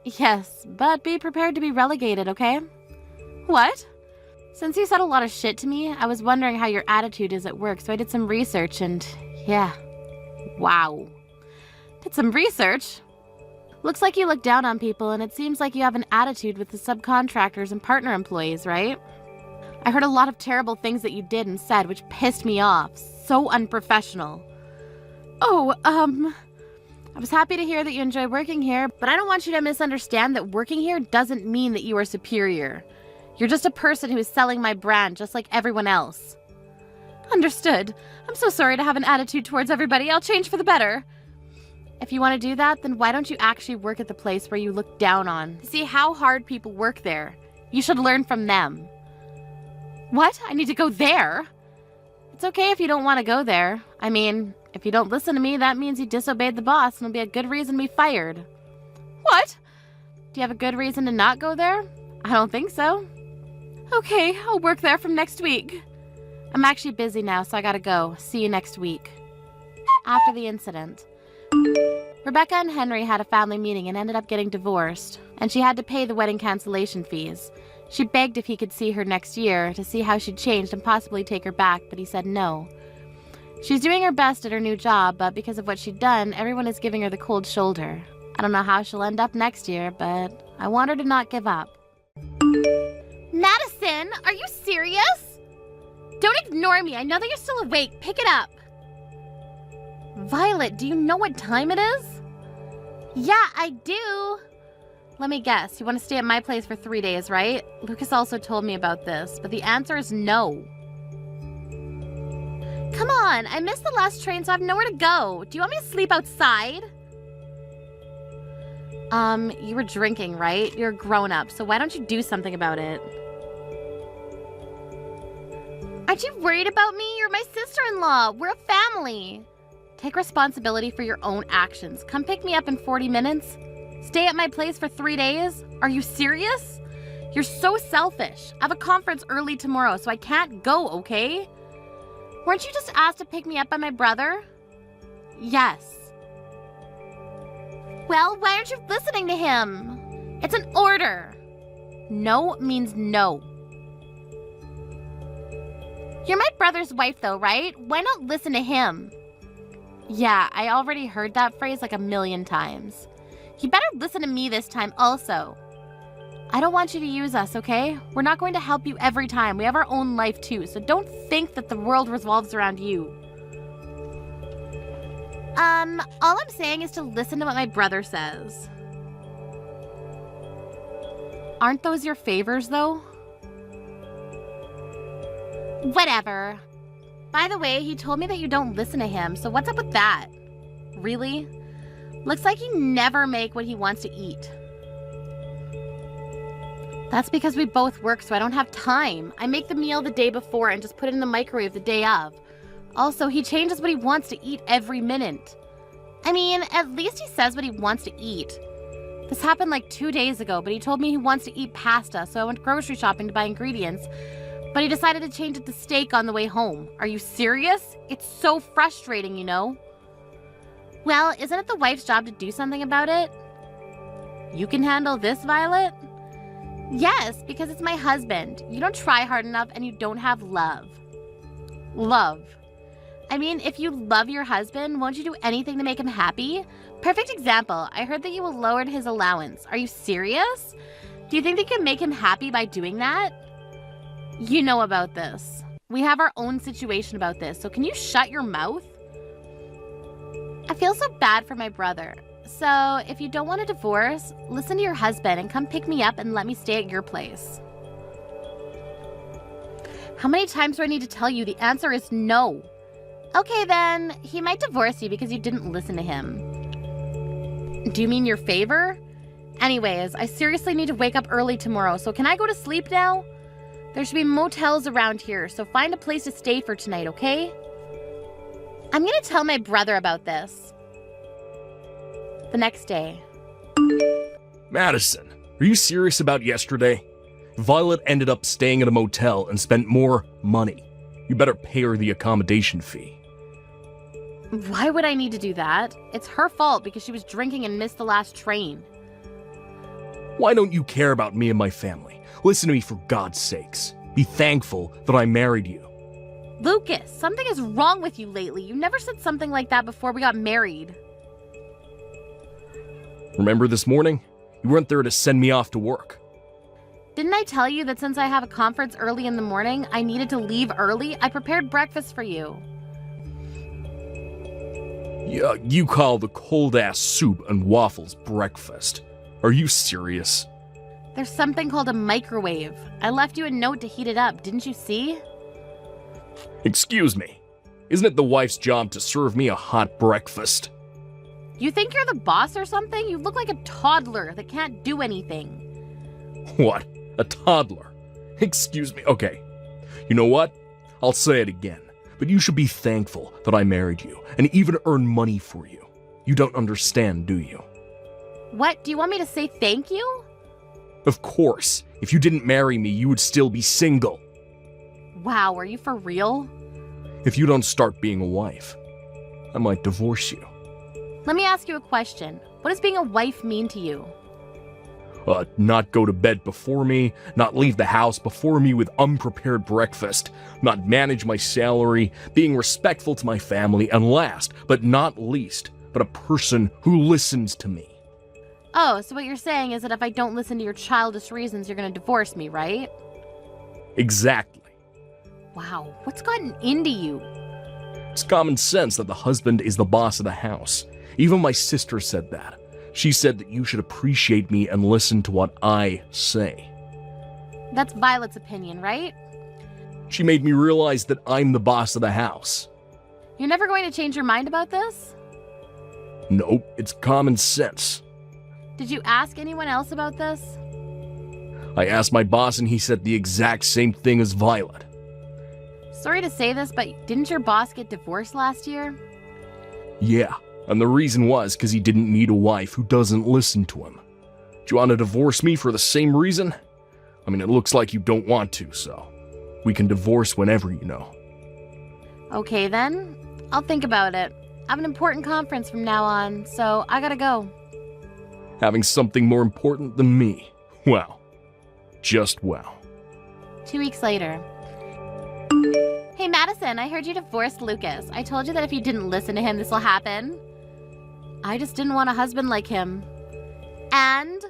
Yes, but be prepared to be relegated, okay? What? Since you said a lot of shit to me, I was wondering how your attitude is at work, so I did some research and, yeah. Wow. Did some research? Looks like you look down on people, and it seems like you have an attitude with the subcontractors and partner employees, right? I heard a lot of terrible things that you did and said, which pissed me off. So unprofessional. Oh, I was happy to hear that you enjoy working here, but I don't want you to misunderstand that working here doesn't mean that you are superior. You're just a person who is selling my brand just like everyone else. Understood. I'm so sorry to have an attitude towards everybody. I'll change for the better. If you want to do that, then why don't you actually work at the place where you look down on? See how hard people work there. You should learn from them. What? I need to go there? It's okay if you don't want to go there. I mean, if you don't listen to me, that means you disobeyed the boss and it'll be a good reason to be fired. What? Do you have a good reason to not go there? I don't think so. Okay, I'll work there from next week. I'm actually busy now, so I gotta go. See you next week. After the incident, Rebecca and Henry had a family meeting and ended up getting divorced, and she had to pay the wedding cancellation fees. She begged if he could see her next year to see how she'd changed and possibly take her back, but he said no. She's doing her best at her new job, but because of what she'd done, everyone is giving her the cold shoulder. I don't know how she'll end up next year, but I want her to not give up. Madison, are you serious? Don't ignore me. I know that you're still awake. Pick it up. Violet, do you know what time it is? Yeah, I do. Let me guess. You want to stay at my place for 3 days, right? Lucas also told me about this, but the answer is no. Come on, I missed the last train, so I have nowhere to go. Do you want me to sleep outside? You were drinking, right? You're a grown-up, so why don't you do something about it? Aren't you worried about me? You're my sister-in-law. We're a family. Take responsibility for your own actions. Come pick me up in 40 minutes. Stay at my place for 3 days? Are you serious? You're so selfish. I have a conference early tomorrow, so I can't go, okay? Weren't you just asked to pick me up by my brother? Yes. Well, why aren't you listening to him? It's an order. No means no. You're my brother's wife, though, right? Why not listen to him? Yeah, I already heard that phrase like 1,000,000 times. You better listen to me this time also. I don't want you to use us, okay? We're not going to help you every time. We have our own life too, so don't think that the world revolves around you. All I'm saying is to listen to what my brother says. Aren't those your favors, though? Whatever. By the way, he told me that you don't listen to him, so what's up with that? Really? Looks like you never make what he wants to eat. That's because we both work, so I don't have time. I make the meal the day before and just put it in the microwave the day of. Also, he changes what he wants to eat every minute. I mean, at least he says what he wants to eat. This happened like 2 days ago, but he told me he wants to eat pasta, so I went grocery shopping to buy ingredients. But he decided to change it to steak on the way home. Are you serious? It's so frustrating, you know? Well, isn't it the wife's job to do something about it? You can handle this, Violet? Yes, because it's my husband. You don't try hard enough and you don't have love. Love. I mean, if you love your husband, won't you do anything to make him happy? Perfect example. I heard that you will lower his allowance. Are you serious? Do you think that you can make him happy by doing that? You know about this. We have our own situation about this, so can you shut your mouth? I feel so bad for my brother. So, if you don't want a divorce, listen to your husband and come pick me up and let me stay at your place. How many times do I need to tell you? The answer is no. Okay then, he might divorce you because you didn't listen to him. Do you mean your favor? Anyways, I seriously need to wake up early tomorrow, so can I go to sleep now? There should be motels around here, so find a place to stay for tonight, okay? I'm gonna tell my brother about this. The next day. Madison, are you serious about yesterday? Violet ended up staying at a motel and spent more money. You better pay her the accommodation fee. Why would I need to do that? It's her fault because she was drinking and missed the last train. Why don't you care about me and my family? Listen to me for God's sakes. Be thankful that I married you. Lucas, something is wrong with you lately. You never said something like that before we got married. Remember this morning? You weren't there to send me off to work. Didn't I tell you that since I have a conference early in the morning, I needed to leave early? I prepared breakfast for you. Yeah, you call the cold-ass soup and waffles breakfast. Are you serious? There's something called a microwave. I left you a note to heat it up, didn't you see? Excuse me. Isn't it the wife's job to serve me a hot breakfast? You think you're the boss or something? You look like a toddler that can't do anything. What? A toddler? Excuse me. Okay. You know what? I'll say it again. But you should be thankful that I married you and even earn money for you. You don't understand, do you? What? Do you want me to say thank you? Of course. If you didn't marry me, you would still be single. Wow, are you for real? If you don't start being a wife, I might divorce you. Let me ask you a question. What does being a wife mean to you? Not go to bed before me, not leave the house before me with unprepared breakfast, not manage my salary, being respectful to my family, and last, but not least, but a person who listens to me. Oh, so what you're saying is that if I don't listen to your childish reasons, you're going to divorce me, right? Exactly. Wow, what's gotten into you? It's common sense that the husband is the boss of the house. Even my sister said that. She said that you should appreciate me and listen to what I say. That's Violet's opinion, right? She made me realize that I'm the boss of the house. You're never going to change your mind about this? Nope, it's common sense. Did you ask anyone else about this? I asked my boss and he said the exact same thing as Violet. Sorry to say this, but didn't your boss get divorced last year? Yeah, and the reason was because he didn't need a wife who doesn't listen to him. Do you want to divorce me for the same reason? I mean, it looks like you don't want to, so we can divorce whenever, you know. Okay then, I'll think about it. I have an important conference from now on, so I gotta go. Having something more important than me. Wow. Just wow. 2 weeks later. Hey Madison, I heard you divorced Lucas. I told you that if you didn't listen to him, this will happen. I just didn't want a husband like him. And?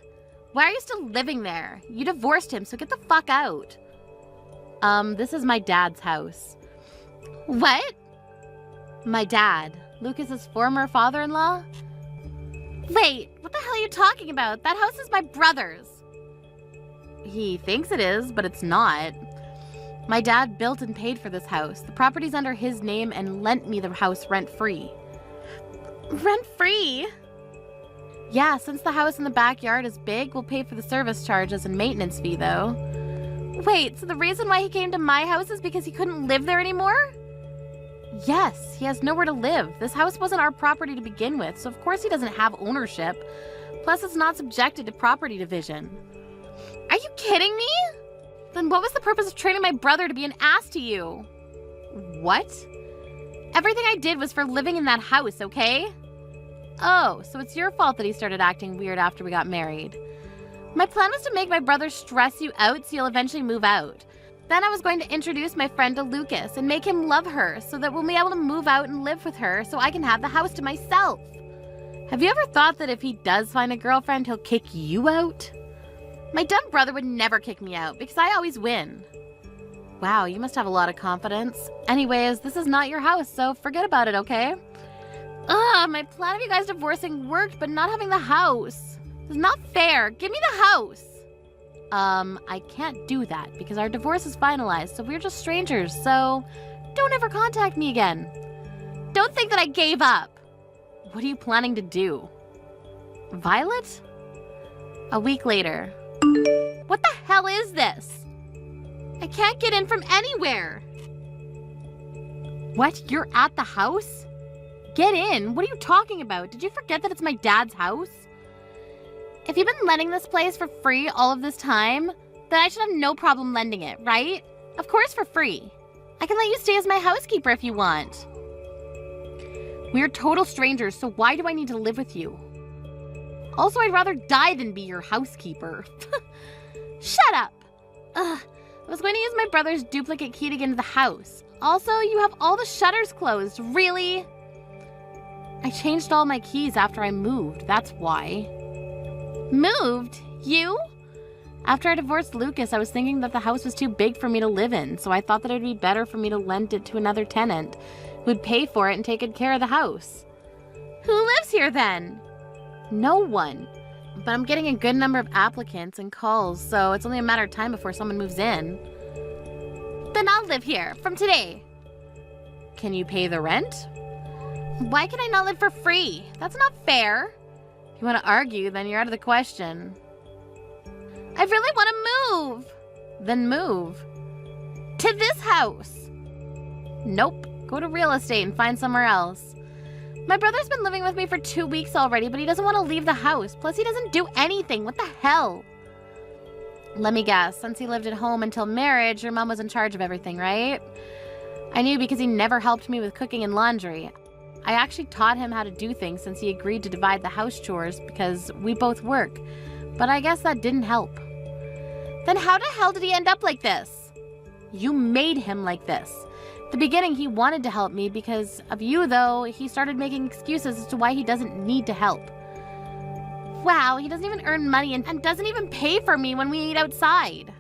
Why are you still living there? You divorced him, so get the fuck out. This is my dad's house. What? My dad, Lucas's former father-in-law? Wait, what the hell are you talking about? That house is my brother's. He thinks it is, but it's not. My dad built and paid for this house. The property's under his name and lent me the house rent-free. Rent-free? Yeah, since the house in the backyard is big, we'll pay for the service charges and maintenance fee, though. Wait, so the reason why he came to my house is because he couldn't live there anymore? Yes, he has nowhere to live. This house wasn't our property to begin with, so of course he doesn't have ownership. Plus, it's not subjected to property division. Are you kidding me? Then what was the purpose of training my brother to be an ass to you? What? Everything I did was for living in that house, okay? Oh, so it's your fault that he started acting weird after we got married. My plan was to make my brother stress you out so you'll eventually move out. Then I was going to introduce my friend to Lucas and make him love her so that we'll be able to move out and live with her so I can have the house to myself. Have you ever thought that if he does find a girlfriend, he'll kick you out? My dumb brother would never kick me out because I always win. Wow, you must have a lot of confidence. Anyways, this is not your house, so forget about it, okay? My plan of you guys divorcing worked, but not having the house. It's not fair. Give me the house. I can't do that because our divorce is finalized, so we're just strangers, so don't ever contact me again. Don't think that I gave up. What are you planning to do? Violet? A week later. What the hell is this? I can't get in from anywhere. What? You're at the house? Get in. What are you talking about? Did you forget that it's my dad's house? If you've been lending this place for free all of this time, then I should have no problem lending it, right? Of course for free. I can let you stay as my housekeeper if you want. We're total strangers, so why do I need to live with you? Also, I'd rather die than be your housekeeper. Shut up! I was going to use my brother's duplicate key to get into the house. Also, you have all the shutters closed. Really? I changed all my keys after I moved, that's why. Moved? You? After I divorced Lucas, I was thinking that the house was too big for me to live in, so I thought that it would be better for me to lend it to another tenant who would pay for it and take good care of the house. Who lives here then? No one. But I'm getting a good number of applicants and calls, so it's only a matter of time before someone moves in. Then I'll live here, from today. Can you pay the rent? Why can I not live for free? That's not fair. If you want to argue, then you're out of the question. I really want to move. Then move. To this house. Nope. Go to real estate and find somewhere else. My brother's been living with me for 2 weeks already, but he doesn't want to leave the house. Plus, he doesn't do anything. What the hell? Let me guess. Since he lived at home until marriage, your mom was in charge of everything, right? I knew because he never helped me with cooking and laundry. I actually taught him how to do things since he agreed to divide the house chores because we both work. But I guess that didn't help. Then how the hell did he end up like this? You made him like this. At the beginning, he wanted to help me because of you, though. He started making excuses as to why he doesn't need to help. Wow, he doesn't even earn money and doesn't even pay for me when we eat outside.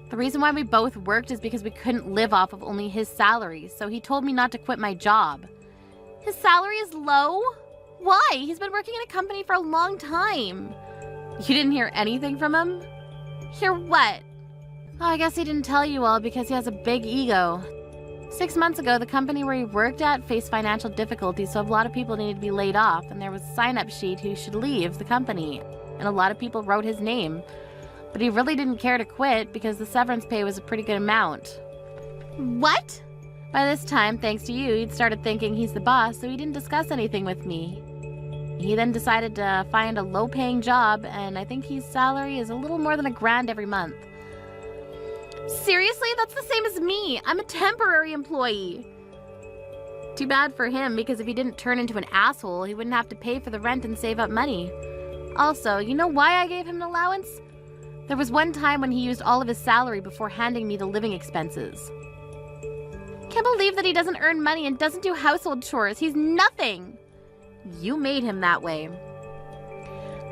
The reason why we both worked is because we couldn't live off of only his salary, so he told me not to quit my job. His salary is low? Why? He's been working in a company for a long time. You didn't hear anything from him? Hear what? Oh, I guess he didn't tell you all because he has a big ego. 6 months ago, the company where he worked at faced financial difficulties, so a lot of people needed to be laid off, and there was a sign-up sheet who should leave the company, and a lot of people wrote his name. But he really didn't care to quit because the severance pay was a pretty good amount. What? By this time, thanks to you, he'd started thinking he's the boss, so he didn't discuss anything with me. He then decided to find a low-paying job, and I think his salary is a little more than $1,000 every month. Seriously? That's the same as me. I'm a temporary employee. Too bad for him, because if he didn't turn into an asshole, he wouldn't have to pay for the rent and save up money. Also, you know why I gave him an allowance? There was one time when he used all of his salary before handing me the living expenses. Can't believe that he doesn't earn money and doesn't do household chores. He's nothing. You made him that way.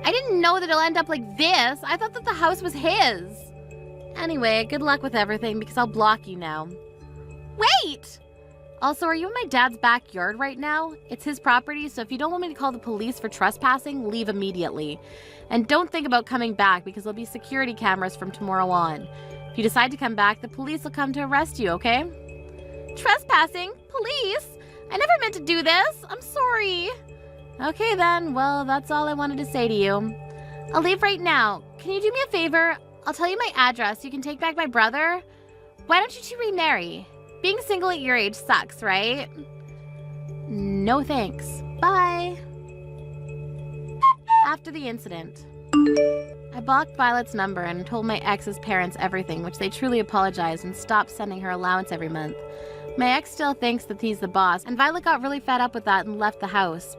I didn't know that he'll end up like this. I thought that the house was his. Anyway, good luck with everything because I'll block you now. Wait! Also, are you in my dad's backyard right now? It's his property, so if you don't want me to call the police for trespassing, leave immediately. And don't think about coming back because there'll be security cameras from tomorrow on. If you decide to come back, the police will come to arrest you, okay? Trespassing? Police? I never meant to do this. I'm sorry. Okay then, well, that's all I wanted to say to you. I'll leave right now. Can you do me a favor? I'll tell you my address. You can take back my brother. Why don't you two remarry? Being single at your age sucks, right? No thanks. Bye. After the incident, I blocked Violet's number and told my ex's parents everything, which they truly apologized and stopped sending her allowance every month. My ex still thinks that he's the boss, and Violet got really fed up with that and left the house.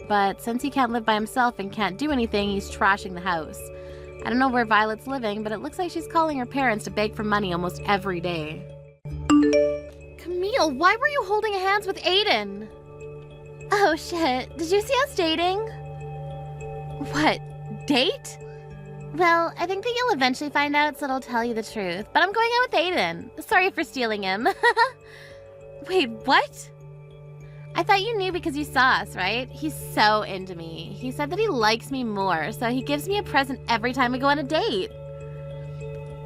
But since he can't live by himself and can't do anything, he's trashing the house. I don't know where Violet's living, but it looks like she's calling her parents to beg for money almost every day. Camille, why were you holding hands with Aiden? Oh shit, did you see us dating? What? Date? Well, I think that you'll eventually find out, so I'll tell you the truth. But I'm going out with Aiden. Sorry for stealing him. Wait, what? I thought you knew because you saw us, right? He's so into me. He said that he likes me more, so he gives me a present every time we go on a date.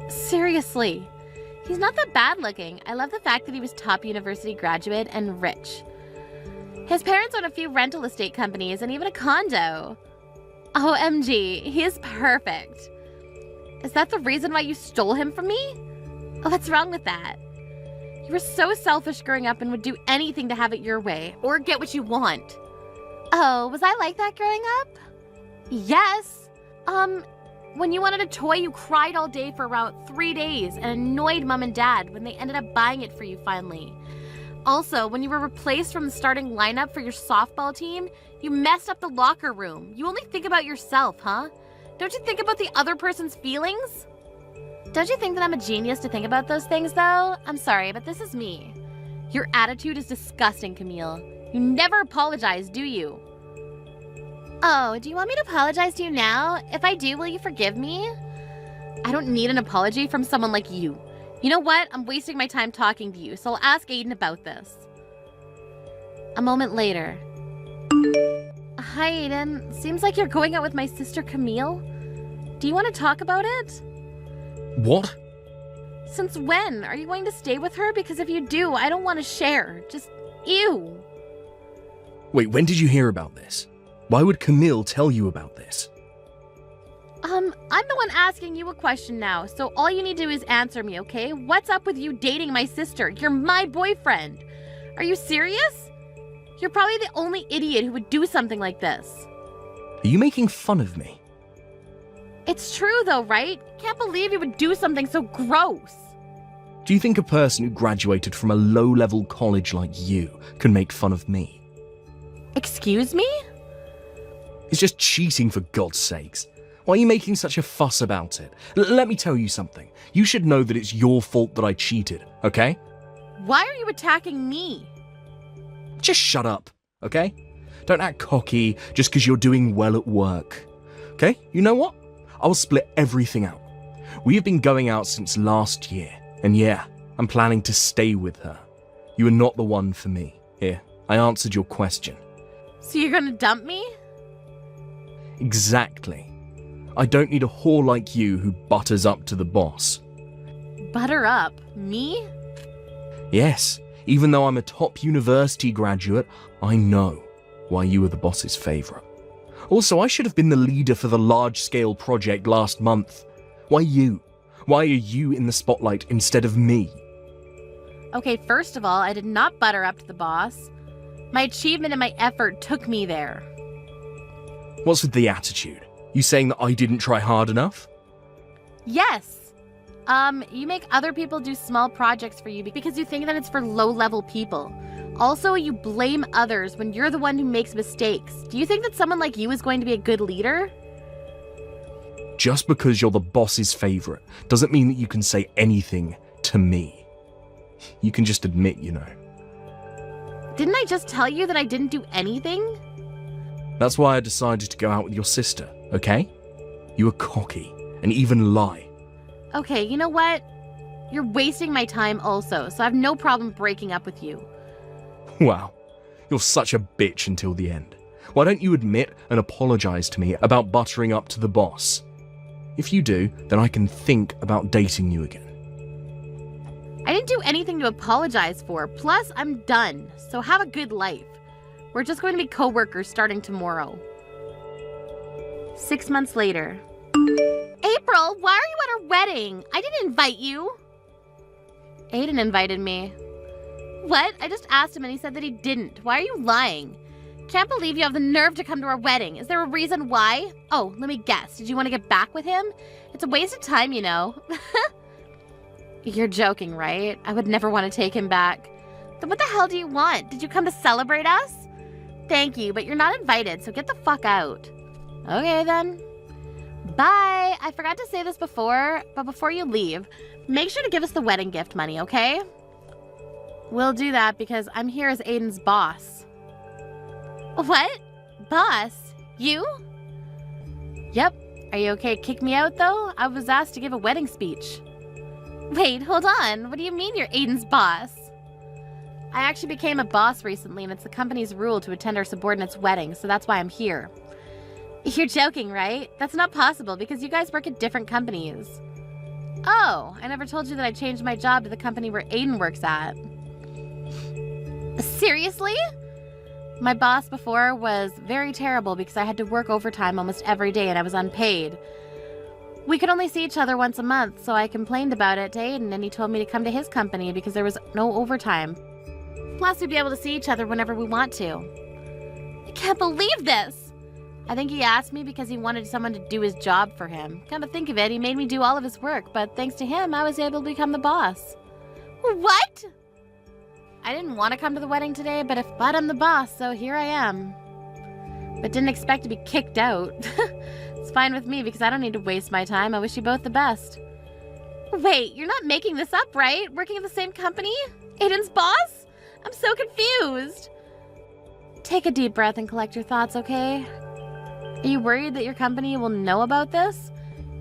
Seriously. He's not that bad looking. I love the fact that he was top university graduate and rich. His parents own a few rental estate companies and even a condo. OMG, he is perfect. Is that the reason why you stole him from me? What's wrong with that? You were so selfish growing up and would do anything to have it your way, or get what you want. Oh, was I like that growing up? Yes. When you wanted a toy, you cried all day for about 3 days and annoyed Mom and Dad when they ended up buying it for you finally. Also, when you were replaced from the starting lineup for your softball team, you messed up the locker room. You only think about yourself, huh? Don't you think about the other person's feelings? Don't you think that I'm a genius to think about those things, though? I'm sorry, but this is me. Your attitude is disgusting, Camille. You never apologize, do you? Oh, do you want me to apologize to you now? If I do, will you forgive me? I don't need an apology from someone like you. You know what? I'm wasting my time talking to you, so I'll ask Aiden about this. A moment later. Hi, Aiden. Seems like you're going out with my sister Camille. Do you want to talk about it? What? Since when? Are you going to stay with her? Because if you do, I don't want to share. Just, ew. Wait, when did you hear about this? Why would Camille tell you about this? I'm the one asking you a question now, so all you need to do is answer me, okay? What's up with you dating my sister? You're my boyfriend. Are you serious? You're probably the only idiot who would do something like this. Are you making fun of me? It's true though, right? Can't believe you would do something so gross. Do you think a person who graduated from a low-level college like you can make fun of me? Excuse me? It's just cheating, for God's sakes. Why are you making such a fuss about it? Let me tell you something. You should know that it's your fault that I cheated, okay? Why are you attacking me? Just shut up, okay? Don't act cocky just because you're doing well at work. Okay? You know what? I'll split everything out. We have been going out since last year, and yeah, I'm planning to stay with her. You are not the one for me. Here, I answered your question. So you're gonna dump me? Exactly. I don't need a whore like you who butters up to the boss. Butter up? Me? Yes, even though I'm a top university graduate, I know why you were the boss's favourite. Also, I should have been the leader for the large-scale project last month. Why you? Why are you in the spotlight instead of me? Okay, first of all, I did not butter up to the boss. My achievement and my effort took me there. What's with the attitude? You saying that I didn't try hard enough? Yes. You make other people do small projects for you because you think that it's for low-level people. Also, you blame others when you're the one who makes mistakes. Do you think that someone like you is going to be a good leader? Just because you're the boss's favourite doesn't mean that you can say anything to me. You can just admit, you know. Didn't I just tell you that I didn't do anything? That's why I decided to go out with your sister, okay? You were cocky and even lie. Okay, you know what? You're wasting my time also, so I have no problem breaking up with you. Wow, you're such a bitch until the end. Why don't you admit and apologise to me about buttering up to the boss? If you do, then I can think about dating you again. I didn't do anything to apologize for. Plus, I'm done, so have a good life. We're just going to be co-workers starting tomorrow. 6 months later. April, why are you at our wedding? I didn't invite you. Aiden invited me. What? I just asked him and he said that he didn't. Why are you lying? Can't believe you have the nerve to come to our wedding. Is there a reason why? Oh, let me guess. Did you want to get back with him? It's a waste of time, you know. You're joking, right? I would never want to take him back. Then what the hell do you want? Did you come to celebrate us? Thank you, but you're not invited, so get the fuck out. Okay, then. Bye. I forgot to say this before, but before you leave, make sure to give us the wedding gift money, okay? We'll do that because I'm here as Aiden's boss. What? Boss? You? Yep. Are you okay to kick me out, though? I was asked to give a wedding speech. Wait, hold on. What do you mean you're Aiden's boss? I actually became a boss recently, and it's the company's rule to attend our subordinates' weddings, so that's why I'm here. You're joking, right? That's not possible because you guys work at different companies. Oh, I never told you that I changed my job to the company where Aiden works at. Seriously? My boss before was very terrible because I had to work overtime almost every day and I was unpaid. We could only see each other once a month, so I complained about it to Aiden and he told me to come to his company because there was no overtime. Plus, we'd be able to see each other whenever we want to. I can't believe this! I think he asked me because he wanted someone to do his job for him. Come to think of it, he made me do all of his work, but thanks to him, I was able to become the boss. What? I didn't want to come to the wedding today, but I'm the boss, so here I am. But didn't expect to be kicked out. It's fine with me because I don't need to waste my time. I wish you both the best. Wait, you're not making this up, right? Working at the same company? Aiden's boss? I'm so confused. Take a deep breath and collect your thoughts, okay? Are you worried that your company will know about this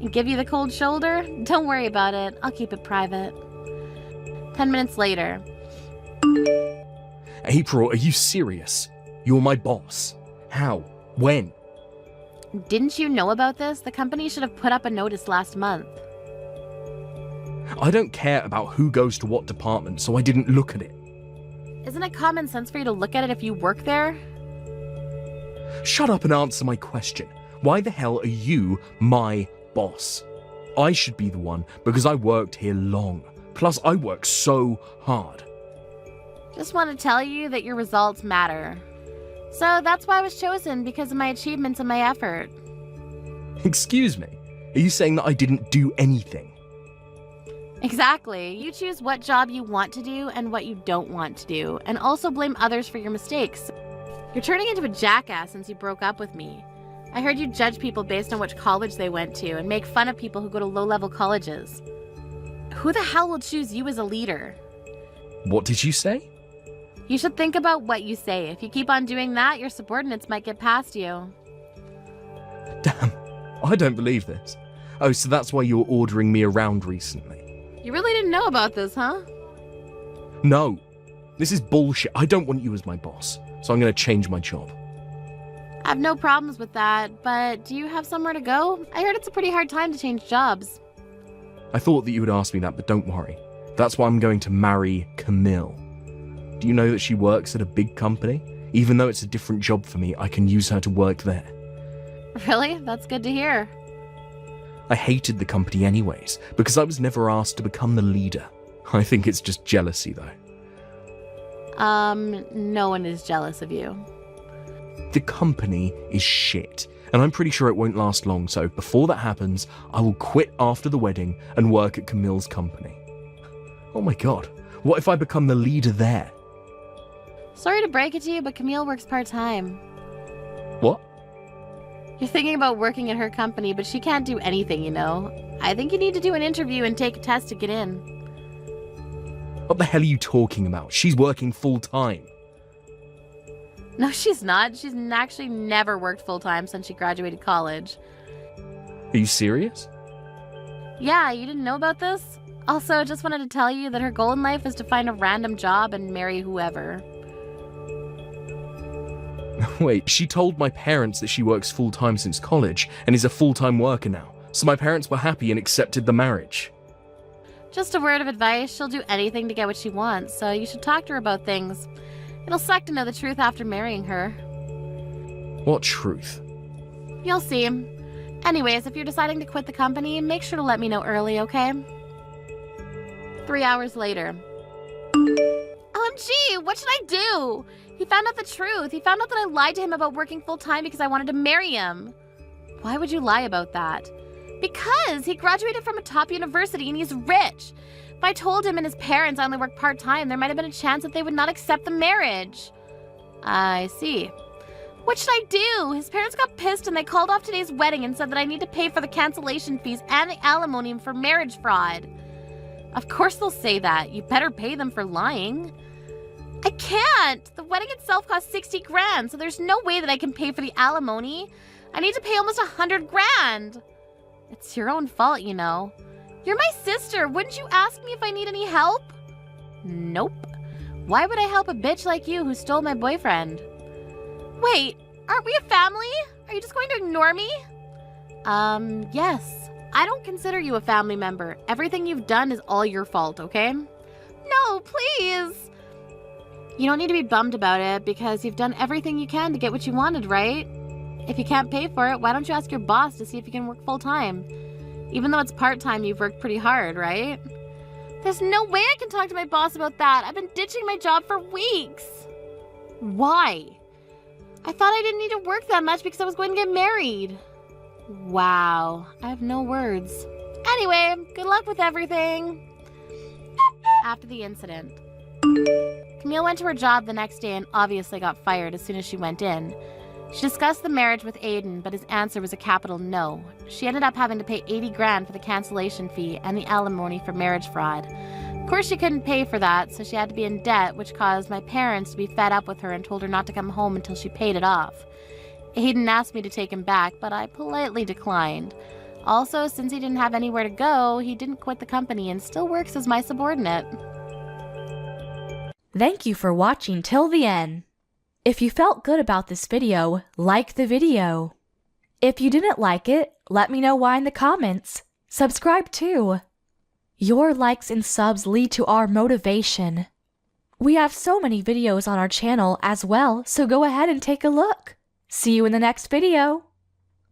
and give you the cold shoulder? Don't worry about it. I'll keep it private. 10 minutes later. April, are you serious? You're my boss. How? When? Didn't you know about this? The company should have put up a notice last month. I don't care about who goes to what department, so I didn't look at it. Isn't it common sense for you to look at it if you work there? Shut up and answer my question. Why the hell are you my boss? I should be the one because I worked here long. Plus, I work so hard. Just want to tell you that your results matter. So that's why I was chosen, because of my achievements and my effort. Excuse me, are you saying that I didn't do anything? Exactly. You choose what job you want to do and what you don't want to do, and also blame others for your mistakes. You're turning into a jackass since you broke up with me. I heard you judge people based on which college they went to and make fun of people who go to low-level colleges. Who the hell will choose you as a leader? What did you say? You should think about what you say. If you keep on doing that, your subordinates might get past you. Damn, I don't believe this. Oh, so that's why you were ordering me around recently. You really didn't know about this, huh? No, this is bullshit. I don't want you as my boss, so I'm going to change my job. I have no problems with that, but do you have somewhere to go? I heard it's a pretty hard time to change jobs. I thought that you would ask me that, but don't worry. That's why I'm going to marry Camille. Do you know that she works at a big company? Even though it's a different job for me, I can use her to work there. Really? That's good to hear. I hated the company anyways, because I was never asked to become the leader. I think it's just jealousy, though. No one is jealous of you. The company is shit, and I'm pretty sure it won't last long, so before that happens, I will quit after the wedding and work at Camille's company. Oh my god, what if I become the leader there? Sorry to break it to you, but Camille works part-time. What? You're thinking about working at her company, but she can't do anything, you know. I think you need to do an interview and take a test to get in. What the hell are you talking about? She's working full-time. No, she's not. She's actually never worked full-time since she graduated college. Are you serious? Yeah, you didn't know about this? Also, just wanted to tell you that her goal in life is to find a random job and marry whoever. Wait, she told my parents that she works full-time since college and is a full-time worker now, so my parents were happy and accepted the marriage. Just a word of advice, she'll do anything to get what she wants, so you should talk to her about things. It'll suck to know the truth after marrying her. What truth? You'll see. Anyways, if you're deciding to quit the company, make sure to let me know early, okay? 3 hours later. OMG, what should I do? He found out the truth. He found out that I lied to him about working full-time because I wanted to marry him. Why would you lie about that? Because he graduated from a top university and he's rich. If I told him and his parents I only work part-time, there might have been a chance that they would not accept the marriage. I see. What should I do? His parents got pissed and they called off today's wedding and said that I need to pay for the cancellation fees and the alimony for marriage fraud. Of course they'll say that. You better pay them for lying. I can't! The wedding itself cost 60 grand, so there's no way that I can pay for the alimony. I need to pay almost 100 grand. It's your own fault, you know. You're my sister. Wouldn't you ask me if I need any help? Nope. Why would I help a bitch like you who stole my boyfriend? Wait, aren't we a family? Are you just going to ignore me? Yes. I don't consider you a family member. Everything you've done is all your fault, okay? No, please. You don't need to be bummed about it because you've done everything you can to get what you wanted, right? If you can't pay for it, why don't you ask your boss to see if you can work full-time? Even though it's part-time, you've worked pretty hard, right? There's no way I can talk to my boss about that. I've been ditching my job for weeks. Why? I thought I didn't need to work that much because I was going to get married. Wow, I have no words. Anyway, good luck with everything. After the incident, Camille went to her job the next day and obviously got fired as soon as she went in. She discussed the marriage with Aiden, but his answer was a capital no. She ended up having to pay 80 grand for the cancellation fee and the alimony for marriage fraud. Of course she couldn't pay for that, so she had to be in debt, which caused my parents to be fed up with her and told her not to come home until she paid it off. Aiden asked me to take him back, but I politely declined. Also, since he didn't have anywhere to go, he didn't quit the company and still works as my subordinate. Thank you for watching till the end. If you felt good about this video, like the video. If you didn't like it, let me know why in the comments. Subscribe too. Your likes and subs lead to our motivation. We have so many videos on our channel as well, so go ahead and take a look. See you in the next video.